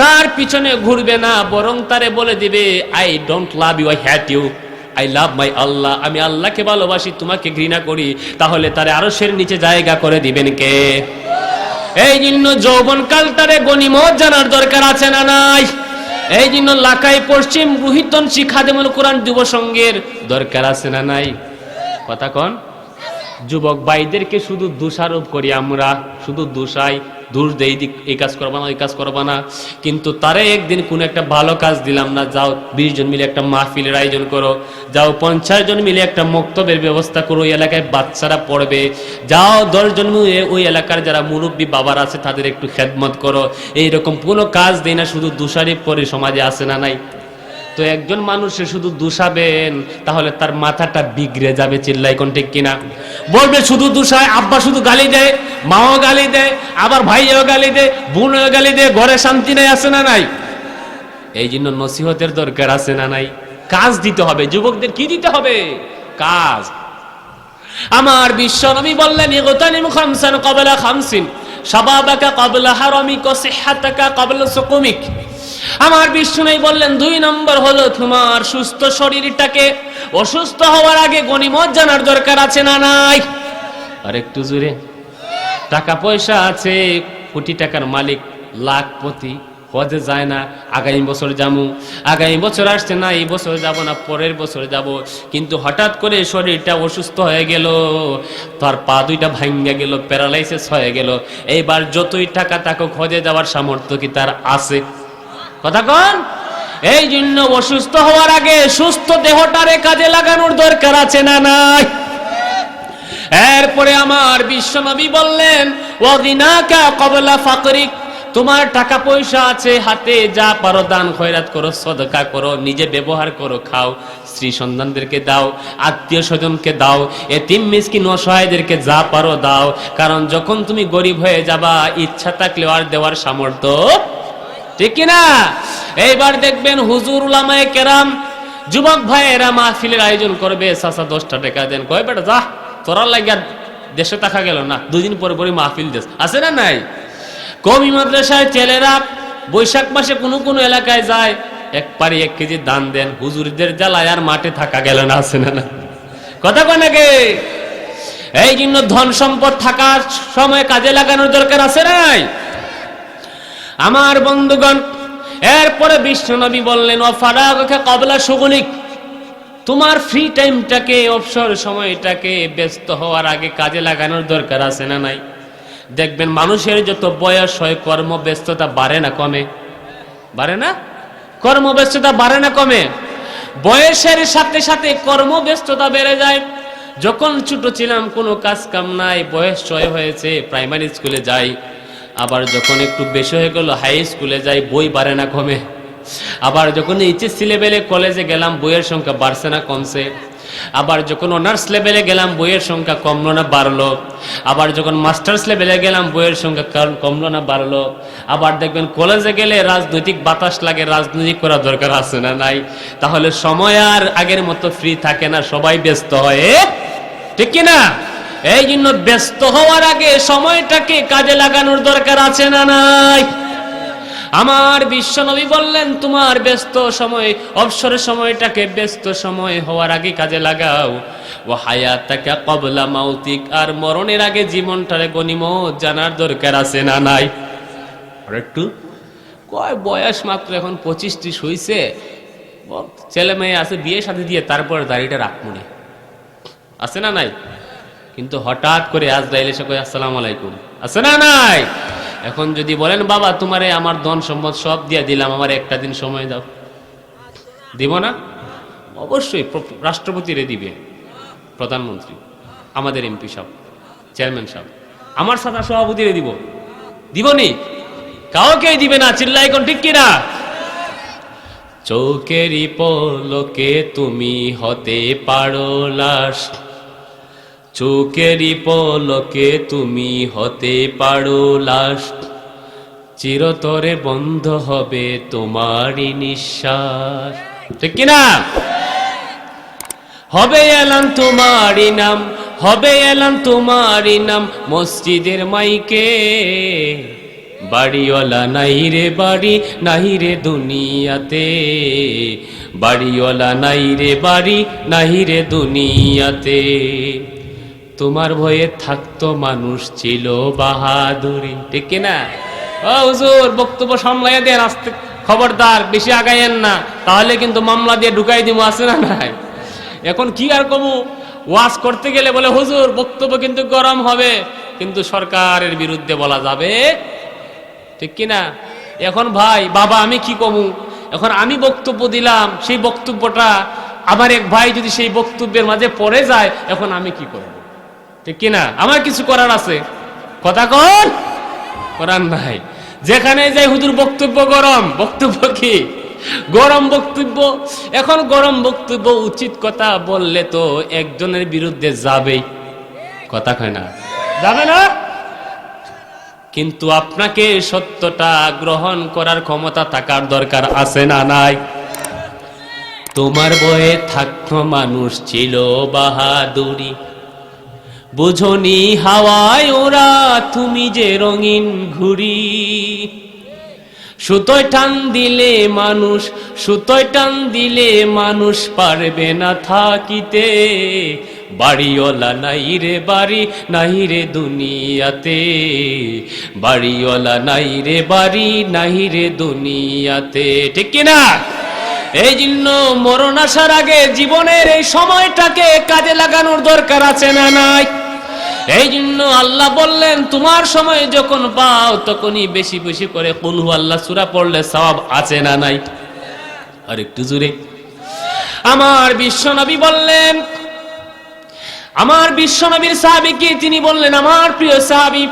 তার পিছনে ঘুরবে না, বরং তারে বলে দিবে I don't love you, I hate you, I love my Allah, আমি আল্লাহকে ভালোবাসি, তোমাকে ঘৃণা করি, তাহলে তারে আরশের নিচে জায়গা করে দিবেন কে? এই জন্য যৌবন কালটারে গনিমত জানার দরকার আছে না নাই? এই জন্য লাকাই পশ্চিম রুহিতন শিখাদেমুল কোরআন যুব সংঘের দরকার আছে না নাই? কথা কন। যুবক ভাইদেরকে শুধু দোষারোপ করি আমরা, শুধু দোষাই, দোষ দেই, এই কাজ করবা না, ওই কাজ করবা না, কিন্তু তারে একদিন কোন একটা ভালো কাজ দিলাম না, যাও 20 জন মিলে একটা মাহফিলের আয়োজন করো, যাও 50 জন মিলে একটা মক্তবের ব্যবস্থা করো, ওই এলাকায় বাচ্চারা পড়বে, যাও 10 জন মিলে ওই এলাকার যারা মুরব্বী বাবার আছে তাদের একটু খেদমত করো। এইরকম কোনো কাজ দেই না, শুধু দোষারোপ করে সমাজে আছে না নাই? তো একজন মানুষের শুধু দোষাবেন তাহলে তার মাথাটা বিগড়ে যাবে। চিল্লাই কোন ঠিক কিনা? বলবে শুধু দোষায়, আব্বা শুধু গালি দেয়, মাও গালি দেয়, আবার ভাইও গালি দেয়, বোনও গালি দেয়, ঘরে শান্তি নাই, আছে না নাই? এই জন্য নসিহতের দরকার আছে না নাই? কাজ দিতে হবে। যুবকদের কি দিতে হবে? কাজ। আমার বিশ্বনবী বললেন ইগতানিম খামসান ক্বাবলা খামসিন, শাবাবাকা ক্বাবলা হারামিক ওয়া সিহহাতাকা ক্বাবলা সুকুমিক। আমার বিশ্বনবী বললেন 2 নম্বর হলো তোমার সুস্থ শরীরটাকে অসুস্থ হওয়ার আগে গনিমত জানার দরকার আছে না নাই? আর একটু জোরে। টাকা পয়সা আছে, কোটি টাকার মালিক, লাখপতি, হজে যায় না, আগামী বছর যাবো, আগামী বছর আসছে না, এই বছর যাব না, পরের বছর যাব। কিন্তু হঠাৎ করে শরীরটা অসুস্থ হয়ে গেল, তার পা দুইটা ভাঙ্গা গেল, প্যারালাইসিস হয়ে গেল। এইবার যতই টাকা থাকুক হজে যাওয়ার সামর্থ্য কি তার আছে? কথা কন। এই জন্য অসুস্থ হওয়ার আগে সুস্থ দেহটারে কাজে লাগানোর দরকার আছে না নাই? এরপরে আমার বিশ্বনবী বললেন, ওয়াদিনাকা ক্বাবলা ফাকরিক, তোমার টাকা পয়সা আছে হাতে, যা পারো দান খয়রাত করো, সদকা করো, নিজে ব্যবহার করো, খাও, স্ত্রী সন্তানদেরকে দাও, আত্মীয় স্বজনকে দাও, এতিম মিসকিন অসহায়দেরকে যা পারো দাও। কারণ যখন তুমি গরিব হয়ে যাবা, ইচ্ছা থাকলেও আর দেওয়ার সামর্থ্য, ঠিক কিনা? এইবার দেখবেন হুজুর উলামায়ে কেরাম, যুবক ভাইয়েরা মাহফিলের আয়োজন করবে, চাচা 10টা টাকা দেন, কয় বেটা যা, তোরা লাগিয়া দেশে থাকা গেল না, 2 দিন পরে পরে মাহফিল দেশ আছে না নাই? কওমি মাদ্রাসায় ছেলেরা বৈশাখ মাসে কোন কোন এলাকায় যায়, 1 পারি 1 কেজি দান দেন, হুজুরদের জ্বালায় আর মাঠে থাকা গেল না, আছে না? কথা কয় নাকি? এই জন্য ধন সম্পদ থাকার সময় কাজে লাগানোর দরকার আছে নাই? আমার বন্ধুগণ, এরপরে বিশ্বনবী বললেন, ও ফারাগকা ক্বাবলা শুগুলিক, তোমার ফ্রি টাইমটাকে, অবসর সময়টাকে ব্যস্ত হওয়ার আগে কাজে লাগানোর দরকার আছে না নাই? দেখবেন মানুষের যত বয়স হয় কর্মব্যস্ততা বাড়ে না কমে? বাড়ে না? কর্মব্যস্ততা বাড়ে না কমে? বয়সের সাথে সাথে কর্মব্যস্ততা বেড়ে যায়। যখন ছোট ছিলাম কোনো কাজ কাম নাই, বয়স 6 হয়েছে, প্রাইমারি স্কুলে যাই। আবার যখন একটু বেশি হয়ে গেল হাই স্কুলে যাই, বই বাড়ে না কমে? আবার যখন এইচএসসি লেভেলে কলেজে গেলাম, বইয়ের সংখ্যা বাড়ছে না কমছে? আবার যখন অনার্স লেভেলে গেলাম, বইয়ের সংখ্যা কমলো না বাড়লো? আবার যখন মাস্টার্স লেভেলে গেলাম, বইয়ের সংখ্যা কমলো না বাড়লো? আবার দেখবেন কলেজে গেলে রাজনৈতিক বাতাস লাগে, রাজনীতি করা দরকার আছে না নাই? তাহলে সময় আর আগের মতো ফ্রি থাকে না, সবাই ব্যস্ত হয়, ঠিক কিনা? এই জন্য ব্যস্ত হওয়ার আগে সময়টাকে কাজে লাগানোর দরকার আছে না নাই? আমার বিশ্বনবী বললেন, তোমার ব্যস্ত সময়, অবসরের সময়টাকে ব্যস্ত সময় হওয়ার আগে কাজে লাগাও। ও হায়াতাকা ক্বাবলা মাউতিক, আর মরণের আগে জীবনটারে গনিমত জানার দরকার আছে না নাই? আর একটু কয় বয়স মাত্র এখন 25-30 হইছে, ছেলে মেয়ে আছে, বিয়ে শাদী দিয়ে তারপর দাড়িটা রাখমুনি, আছে না নাই? কিন্তু হঠাৎ করে আজরাইল এসে কয় আসসালামু আলাইকুম, আছে না নাই? এখন যদি বলেন, বাবা তোমারে আমার ধন সম্পদ সব দিয়ে দিলাম, আমার একটা দিন সময় দাও, দিব না? অবশ্যই রাষ্ট্রপতিরে দিবে, প্রধানমন্ত্রী, আমাদের এমপি সাহেব, চেয়ারম্যান সাহেব, আমার সাথে সভাপতিরে দিব, দিবনি? কাউকে দিবে না, চিল্লাই কোন, ঠিক কিনা? চোখেরই পলকে তুমি হতে পারো লাশ, চোখেরই পলকে তুমি হতে পারো লাশ, চিরতরে বন্ধ হবে তোমারই নিঃশ্বাস, ঠিক কিনা? হবে এলান তোমারই নাম, হবে এলান তোমারই নাম মসজিদের মাইকে, বাড়িওয়ালা নাই রে বাড়ি, নাই রে দুনিয়াতে, বাড়িওয়ালা নাই রে বাড়ি, নাই রে দুনিয়াতে। তোমার ভয়ে থাকতো মানুষ, ছিল বাহাদুরি, ঠিক কিনা? ও হুজুর, বক্তব্য সামলাইয়া দেন, আস্তে, খবরদার বেশি আগাইয়েন না, তাহলে কিন্তু মামলা দিয়ে ঢুকাই দিব, আছে না নাই? এখন কি আর কমু, ওয়াজ করতে গেলে বলে হুজুর বক্তব্য কিন্তু গরম হবে, কিন্তু সরকারের বিরুদ্ধে বলা যাবে, ঠিক কিনা? এখন ভাই বাবা আমি কি কমু, এখন আমি বক্তব্য দিলাম, সেই বক্তব্যটা আমার এক ভাই যদি সেই বক্তব্যের মাঝে পড়ে যায়, এখন আমি কি করব, ঠিক কিনা? আমার কিছু করার আছে? কথা কন, করার নাই। যেখানে যাই হুজুর বক্তব্য গরম, বক্তব্য কি গরম বক্তব্য। এখন গরম বক্তব্য, উচিত কথা বললে তো একজনের বিরুদ্ধে যাবেই, কথা কয় না, যাবে না? কিন্তু আপনাকে সত্যটা গ্রহণ করার ক্ষমতা থাকার দরকার আছে না নাই? তোমার বয়ে থাকতো মানুষ, ছিল বাহাদুরি, বুঝনি হাওয়ায় ওরা তুমি যে রঙিন ঘুড়ি, সুতোয় টান দিলে মানুষ, সুতোয় টান দিলে মানুষ পারবে না থাকিতে, বাড়িওয়ালা নাই রে বাড়ি নাই রে দুনিয়াতে, বাড়িওয়ালা নাই রে বাড়ি নাই রে দুনিয়াতে, ঠিক কিনা? এই জন্য মরণ আসার আগে জীবনের এই সময়টাকে কাজে লাগানোর দরকার আছে না নাই? এই জন্য আল্লাহ বললেন তোমার সময় যখন পাও তখনই বেশি বেশি করে কুল হু আল্লাহ সূরা পড়লে সওয়াব আছে না নাই? আর একটু জোরে। আমার বিশ্বনবী বললেন, আমার বিশ্বনবীর সাহাবী কি তিনি বললেন, আমার প্রিয় সাহাবী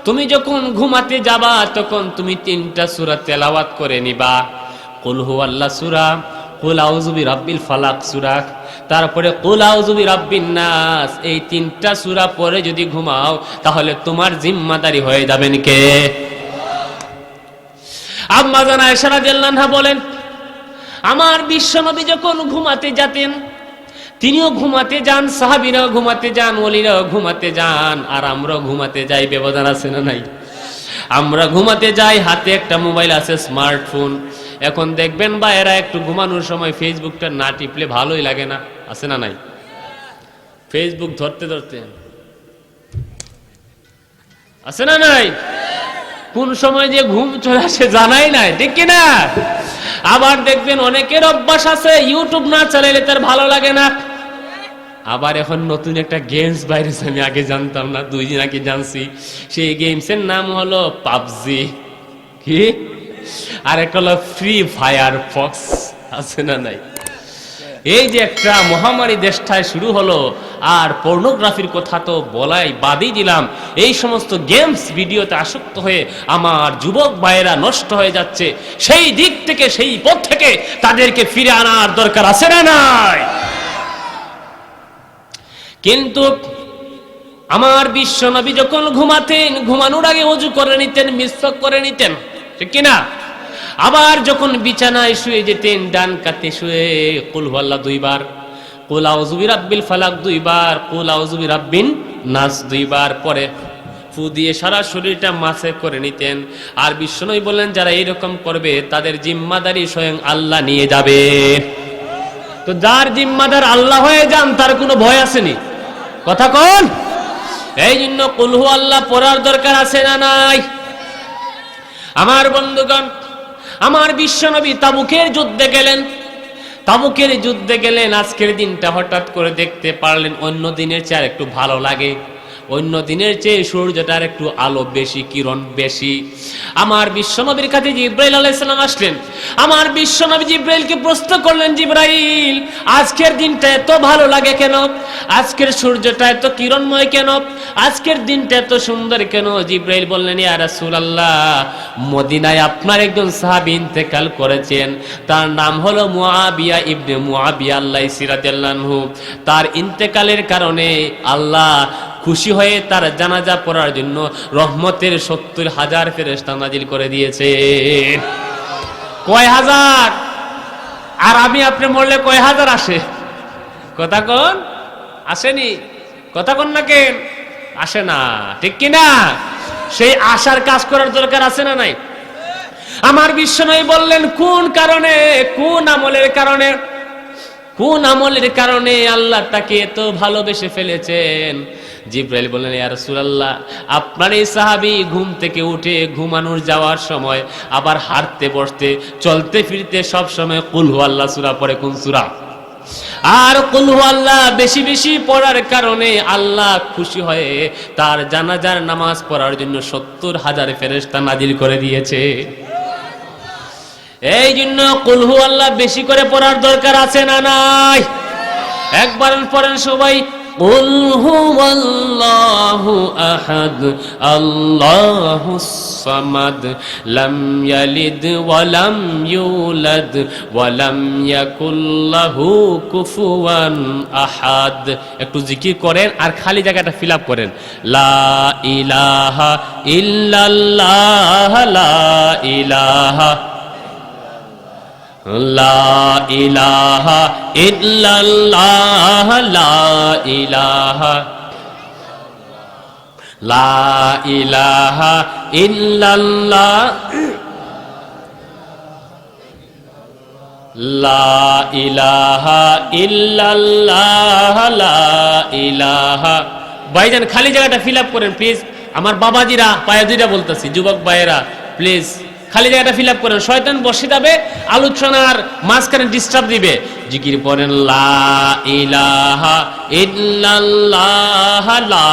তুমি যখন ঘুমাতে যাবা তখন তুমি 3টা সূরা তেলাওয়াত করে নিবা। কুল হু আল্লাহ সূরা, কুল আউযু বিরাব্বিল ফালাক সূরা, তারপরে কুল আউযু বিরাব্বিন নাস। এই 3টা সূরা পরে যদি ঘুমাও তাহলে তোমার জিম্মাদারি হয়ে যাবেন কে? আম্মা জান আয়েশা রাদিয়াল্লাহু আনহা বলেন আমার বিশ্বনবী যখন ঘুমাতে যেতেন তিনিও ঘুমাতে যান, সাহাবীরাও ঘুমাতে যান, ওলিরাও ঘুমাতে যান, আর আমরাও ঘুমাতে যাই। ব্যবধান আছে না নাই? আমরা ঘুমাতে যাই, হাতে একটা মোবাইল আছে, স্মার্টফোন। এখন দেখবেন বা এরা একটু ঘুমানোর সময় ফেসবুকটা না টিপলে ভালোই লাগে না, আছে না নাই? ফেসবুক ধরতে ধরতে আছে না নাই? কোন সময় যে ঘুম চলে আসে জানাই নাই, ঠিক কিনা? আবার দেখবেন অনেকের অভ্যাস আছে ইউটিউব না চালাইলে তার ভালো লাগে না। আবার এখন নতুন একটা গেমস বাইরেছে, আমি আগে জানতাম না, 2 দিন আগে জানছি। সেই গেমসের নাম হলো পাবজি, কি আর একটা হলো ফ্রি ফায়ার ফক্স, আছে না নাই? এই যে একটা মহামারী দেশটায় শুরু হলো, আর পর্নোগ্রাফির কথা তো বলাই বাদই দিলাম। এই সমস্ত গেমস ভিডিওতে আসক্ত হয়ে আমার যুবক ভাইয়েরা নষ্ট হয়ে যাচ্ছে। সেই দিক থেকে, সেই পথ থেকে তাদেরকে ফিরে আনার দরকার আছে না নাই? কিন্তু আমার বিশ্বনবী যখন ঘুমাতেন, ঘুমানোর আগে ওযু করে নিতেন, মিসওয়াক করে নিতেন, ঠিক কিনা? আবার যখন বিছানায় শুয়ে যেতেন ডান কাতে শুয়ে কুল হু আল্লাহ 2 বার, কুল আউযু বিরাব্বিল ফালাক 2 বার, কুল আউযু বিরাব্বিন নাস 2 বার পরে ফু দিয়ে সারা শরীরটা মাসে করে নিতেন। আর বিশ্বনবী বললেন যারা এরকম করবে তাদের জিম্মাদারি স্বয়ং আল্লাহ নিয়ে যাবে। তো যার জিম্মাদার আল্লাহ হয়ে যান তার কোনো ভয় আসেনি, কথা কোন? এই জন্য কুল হু আল্লাহ পড়ার দরকার আছে না নাই? আমার বন্ধুগণ, আমার বিশ্বনবী তাবুকের যুদ্ধে গেলেন, তাবুকের যুদ্ধে গেলেন। আজকের দিনটা হঠাৎ করে দেখতে পারলেন অন্য দিনের চেয়ে একটু ভালো লাগে, অন্য দিনের চেয়ে সূর্যটার একটু আলো বেশি, কিরণ বেশি। আমার বিশ্বনবীর কাছে জিবরাইল আলাইহিস সালাম আসলেন। আমার বিশ্বনবী জিবরাইলকে প্রশ্ন করলেন, জিবরাইল আজকের দিনটা এত ভালো লাগে কেন? আজকের সূর্যটা এত কিরণময় কেন? আজকের দিনটা এত সুন্দর কেন? জিবরাইল বললেন, ইয়া রাসূলুল্লাহ, মদিনায় আপনার একজন সাহাবী ইন্তেকাল করেছেন, তার নাম হলো মুআবিয়া ইবনে মুআবিয়া আল-লাইসি রাদিয়াল্লাহু আনহু। তার ইন্তেকালের কারণে আল্লাহ খুশি হয়ে তার জানাজা পড়ার জন্য রহমতের 70,000 ফেরেশতা নাজিল করে দিয়েছে। কয় হাজার? আর আমি আপনি মরলে কয় হাজার আসে? কথা কোন? আসেনি? কথা কোন না কেন? আসে না, ঠিক কিনা? সেই আশার কাজ করার দরকার আছে না নাই? আমার বিশ্বনবী বললেন কোন কারণে, কোন আমলের কারণে, কোন আমলের কারণে আল্লাহ তাকে এত ভালোবেসে ফেলেছেন? জিবরাইল বললেন, ইয়া রাসূলুল্লাহ, আপনার এই সাহাবী ঘুম থেকে উঠে ঘুমানোর যাওয়ার সময়, আবার হাঁটতে বসতে চলতে ফিরতে সব সময় কুল হু আল্লাহ সূরা পড়ে। কোন সূরা? আর কুল হু আল্লাহ বেশি বেশি পড়ার কারণে আল্লাহ খুশি হয়ে তার জানাজার নামাজ পড়ার জন্য 70,000 ফেরেশতা নাজিল করে দিয়েছে। এই জন্য কুল হু আল্লাহ বেশি করে পড়ার দরকার আছে না নাই? একবার পড়েন সবাই, কুল হুয়াল্লাহু আহাদ আল্লাহুস সামাদ লাম ইয়ালিদ ওয়া লাম ইউলাদ ওয়া লাম ইয়াকুল লাহু কুফুয়ান আহাদ। একটু জিকির করেন আর খালি জায়গাটা ফিল আপ করেন। লা ইলাহা ইল্লাল্লাহ, লা ইলাহা, লা ইলাহা ইল্লাল্লাহ, লা ইলাহা, লা ইলাহা ইল্লাল্লাহ, লা ইলাহা ইল্লাল্লাহ, লা ইলাহা। ভাইজান খালি জায়গাটা ফিল আপ করেন প্লিজ। আমার বাবাজিরা পায়ে দুইটা বলতেছি, যুবক ভাইয়েরা প্লিজ খালি জায়গাটা ফিল আপ করেন। শয়তান বসে যাবে, আলোচনার মাঝখানে ডিস্টার্ব দিবে। জিকির পড়েন লা ইলাহা ইল্লাল্লাহ, লা।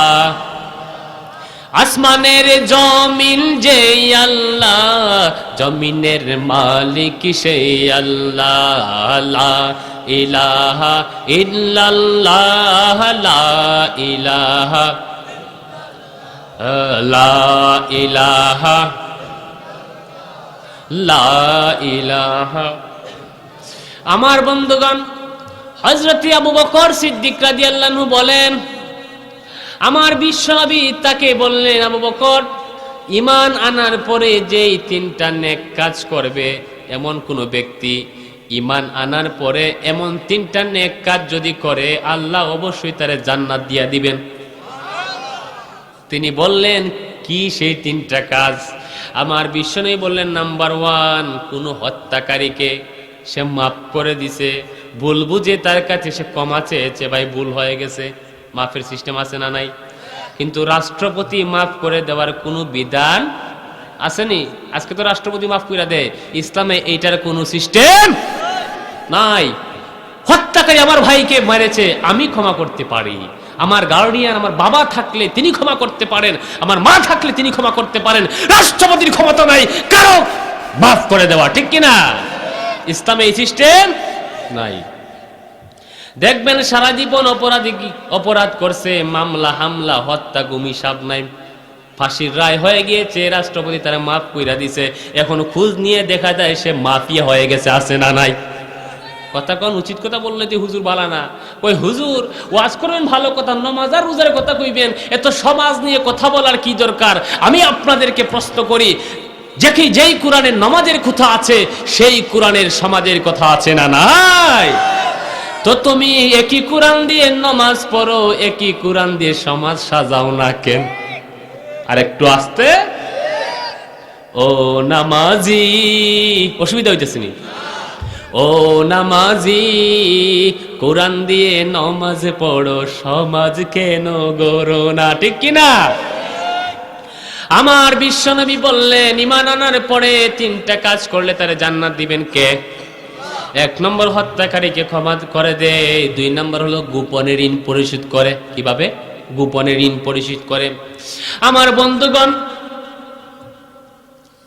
আসমানের জমিন যে আল্লাহ, জমিনের মালিক সেই আল্লাহ। লা ইলাহা ইল্লাল্লাহ, লা ইলাহা, লা ইলাহা, লা ইলাহা। আমার বন্ধুগণ, হযরত আবু বকর সিদ্দিক রাদিয়াল্লাহু আনহু বলেন, আমার বিশ্বনবী তাকে বললেন, আবু বকর, ঈমান আনার পরে যেই তিনটা নেক কাজ করবে, এমন কোন ব্যক্তি ঈমান আনার পরে এমন তিনটা নেক কাজ যদি করে, আল্লাহ অবশ্যই তারে জান্নাত দিয়া দিবেন। তিনি বললেন, কি সেই তিনটা কাজ? আমার বিশ্বনবী বললেন, নাম্বার 1, কোন হত্যাকারীকে সে মাফ করে দিছে, ভুল বুঝে তার কাছে সে ক্ষমা চেয়েছে, ভাই ভুল হয়ে গেছে, মাফের সিস্টেম আছে না নাই? কিন্তু রাষ্ট্রপতি মাফ করে দেওয়ার কোনো বিধান আসেনি। আজকে তো রাষ্ট্রপতি মাফ করে দেয়, ইসলামে এইটার কোনো সিস্টেম নাই। হত্যাকারী আমার ভাইকে মেরেছে, আমি ক্ষমা করতে পারি। আমার গার্ডিয়ান, আমার বাবা থাকলে তিনি ক্ষমা করতে পারেন, আমার মা থাকলে তিনি ক্ষমা করতে পারেন। রাষ্ট্রপতির ক্ষমতা নাই কারো মাফ করে দেওয়া, ঠিক কিনা? ইসলামে এই সিস্টেম নাই। দেখবেন সারা জীবন অপরাধ করছে, মামলা হামলা হত্যা গুমি সাব নাই, ফাঁসির রায় হয়ে গিয়েছে, রাষ্ট্রপতি তারা মাফ কইরা দিছে, এখন খোঁজ নিয়ে দেখা যায় সে মাফিয়া হয়ে গেছে, আছে না নাই? কথা কোন উচিত কথা বললে যে হুজুর বালা না, ওই হুজুর ওয়াজ করবেন ভালো কথা, নামাজ আর রোজার কথা কইবেন, এত সমাজ নিয়ে কথা বলার কি দরকার? আমি আপনাদেরকে প্রশ্ন করি, যেই কোরআনের নামাজের কথা আছে, সেই কোরআনের সমাজের কথা আছে না নাই? তো তুমি একই কোরআন দিয়ে নামাজ পড়ো, একই কোরআন দিয়ে সমাজ সাজাও না কেন? আর একটু আস্তে, ও নামাজি, অসুবিধা হইতেছে নি? ও নামাজি, কোরআন দিয়ে নামাজ পড়ো, সমাজ কেন গড়ো না, ঠিক কিনা? আমার বিশ্বনবী বললেন, ঈমান আনার পরে তিনটা কাজ করলে তারে জান্নাত দিবেন কে? 1 নম্বর হত্যাকারীকে ক্ষমা করে দেয়, 2 নম্বর হলো গোপনে ঋণ পরিশোধ করে। কিভাবে? গোপনে ঋণ পরিশোধ করে। আমার বন্ধুগণ,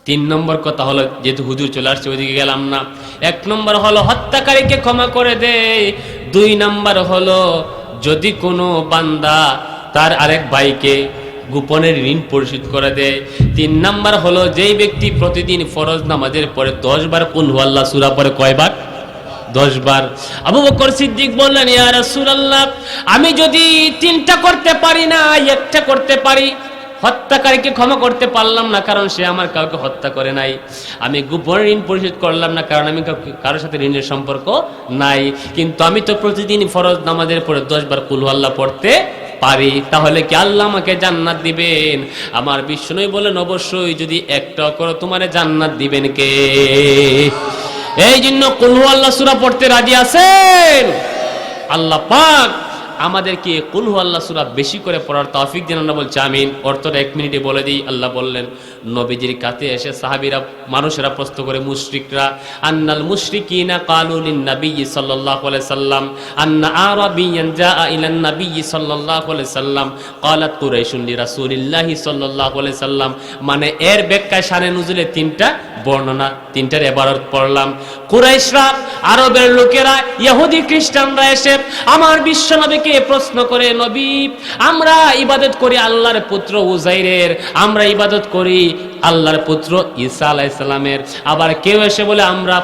3 নম্বর কথা হলো, যেহেতু হুজুর চলে আসছে ওইদিকে গেলাম না। 1 নম্বর হলো হত্যাকারীকে ক্ষমা করে দেয়, 2 নম্বর হলো যদি কোনো বান্দা তার আরেক ভাইকে গোপনের ঋণ পরিশোধ করে দেয়, 3 নম্বর হলো যেই ব্যক্তি প্রতিদিন ফরজ নামাজের পরে 10 বার কুল হুয়াল্লাহ সূরা পড়ে, কয়বার? 10 বার। আবু বকর সিদ্দিক বললেন, ইয়া রাসূলুল্লাহ, আমি যদি 3টা করতে পারি না, একটা করতে পারি। হত্যাকারীকে ক্ষমা করতে পারলাম না, কারণ সে আমার কাউকে হত্যা করে নাই। আমি গোপনে ঋণ পরিশোধ করলাম না, কারণ আমি কারোর সাথে ঋণের সম্পর্ক নাই। কিন্তু আমি তো প্রতিদিন ফরজ নামাজের পরে 10 বার কুল হুয়াল্লাহ পড়তে পারি, তাহলে কি আল্লাহ আমাকে জান্নাত দিবেন? আমার বিশ্বনবী বলেন, অবশ্যই, যদি একটা করো তোমারে জান্নাত দিবেন কে? এই জন্য কুল হুয়াল্লাহ সূরা পড়তে রাজি আছেন? আল্লাহ পাক আমাদেরকে কুল হুয়াল্লাহ সূরা বেশি করে পড়ার তৌফিক দিন, আমরা বলছি আমিন। অর্থটা 1 মিনিটে বলে দিই। আল্লাহ বললেন, নবীজির কাছে এসে সাহাবীরা, মানুষেরা প্রশ্ন করে, মুশরিকরা, আন্নাল মুশরিকিনা ক্বালু লিন নবী সাল্লাল্লাহু আলাইহি সাল্লাম আন্না আরাবিয়ান জাআ ইলান নবী সাল্লাল্লাহু আলাইহি সাল্লাম ক্বালাত কুরাইশুন লিরাসূলিল্লাহি সাল্লাল্লাহু আলাইহি সাল্লাম। মানে এর ব্যাখ্যায় শানে নুজুলে 3টা বর্ণনা, 3টার ইবারত পড়লাম। কুরাইশরা, আরবের লোকেরা, ইহুদি খ্রিস্টানরা এসে আমার বিশ্বনবীকে প্রশ্ন করে, নবী, আমরা ইবাদত করি আল্লাহর পুত্র উজাইরের, আমরা ইবাদত করি আল্লাহর পুত্র ঈসা আলাইহিস সালামের। আবার কেউ এসে বলে আমরা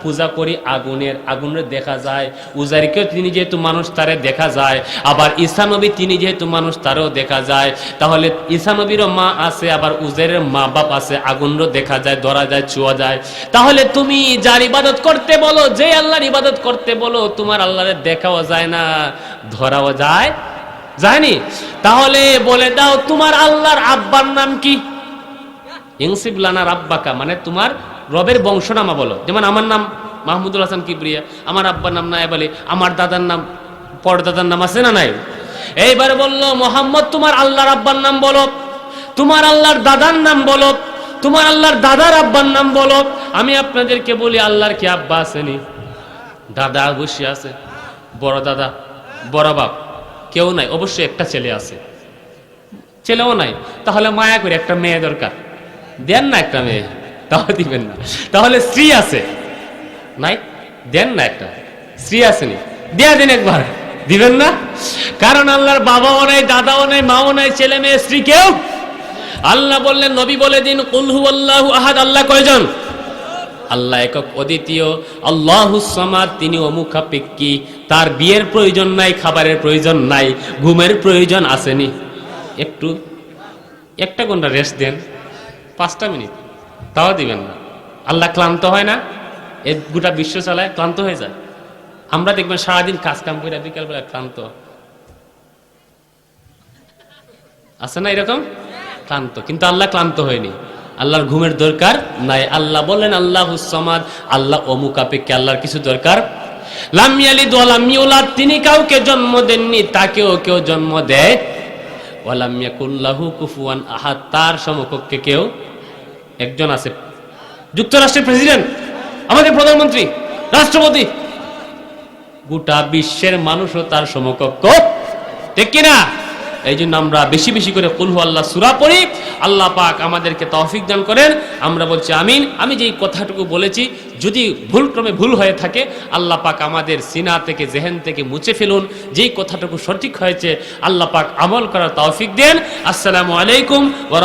পূজা করি আগুনের, আগুনের দেখা যায়। উজাইরকেও তিনি যেহেতু মানুষ, তারে দেখা যায়। আবার ঈসা নবী তিনি যেহেতু মানুষ, তারও দেখা যায়। তাহলে ঈসা নবীরও মা আছে, আবার উজাইরের মা বাপ আছে, আগুনেরও দেখা যায়, ধরা যায়, ছোঁয়া যায়। তাহলে তুমি যার ইবাদত করতে বলো, যে আল্লাহর ইবাদত করতে বলো, তোমার আল্লাহরে দেখাও যায় না, ধরাও যায় যায়নি। তাহলে বলে দাও, তোমার আল্লাহর আব্বার নাম কি? ইনসিব লানা রাব্বাকা, মানে তোমার রবের বংশনামা বলো। যেমন আমার নাম মাহমুদুল হাসান কিবরিয়া, আমার আব্বার নাম নায়েব আলী, আমার দাদার নাম পরদাদার নাম আছে না নাই? এইবার বলল মোহাম্মদ তোমার আল্লাহর আব্বার নাম বলো, তোমার আল্লাহর দাদার নাম বলো, তোমার আল্লাহর দাদার আব্বার নাম বলো। আমি আপনাদেরকে বলি আল্লাহর কি আব্বা আসেনি? দাদা অবশ্যই আছে, বড় দাদা বড় বাপ কেউ নাই, অবশ্যই একটা ছেলে আছে, ছেলেও নাই। তাহলে মায়া করে একটা মেয়ে দরকার, দেন না একটা মেয়ে, তাও দিবেন না। তাহলে স্ত্রী আছে নাই, দেন না একটা স্ত্রী আসেনি, দেয়া দিন একবার, দিবেন না? কারণ আল্লাহর বাবাও নাই, দাদাও নাই, মাও নাই, ছেলে মেয়ে স্ত্রী কেউ। আল্লাহ বললেন, নবী বলে দিন কুল হুয়াল্লাহু আহাদ, আল্লাহ কয়জন? আল্লাহ একক অদ্বিতীয়, আল্লাহুস সামাদ, তিনি অমুখাপেক্ষী, তার বিয়ের প্রয়োজন নাই, খাবারের প্রয়োজন নাই, ঘুমের প্রয়োজন আসেনি। একটু একটা ঘন্টা রেস্ট দেন, 5টা মিনিট, তাও দিবেন না। আল্লাহ ক্লান্ত হয় না? এই গোটা বিশ্ব চালায়, ক্লান্ত হয়ে যায়। আমরা দেখবেন সারাদিন কাজ কাম করে বিকালবেলা ক্লান্ত আছে না, এরকম ক্লান্ত, কিন্তু আল্লাহ ক্লান্ত হয়নি, আল্লাহর ঘুমের দরকার নাই। আল্লাহ বলেন আল্লাহুস সামাদ, আল্লাহ অমুখাপেক্ষী, আল্লাহর কিছু দরকার। লাম ইয়ালিদ ওয়া লাম ইউলাদ, তিনি কাউকে জন্ম দেননি, তাকেও কেউ জন্ম দেয়। ওয়া লাম ইয়াকুল লাহু কুফুয়ান আহাদ, তার সমকক্ষে কেউ একজন আছে। যুক্তরাষ্ট্রের প্রেসিডেন্ট, আমাদের প্রধানমন্ত্রী, রাষ্ট্রপতি, গোটা বিশ্বের মানুষও তার সমকক্ষ, ঠিক কিনা? এই জন্য আমরা বেশি বেশি করে কুল হুয়াল্লাহ সূরা পড়ি। আল্লাহ পাক আমাদেরকে তৌফিক দান করেন। আমরা বলছি আমিন। আমি যেই কথাটুকু বলেছি যদি ভুলক্রমে ভুল হয়ে থাকে, আল্লাহ পাক আমাদের সিনা থেকে, জেহেন থেকে মুছে ফেলুন। যেই কথাটুকু সঠিক হয়েছে, আল্লাহ পাক আমল করার তৌফিক দেন। আসসালামু আলাইকুম ওয়া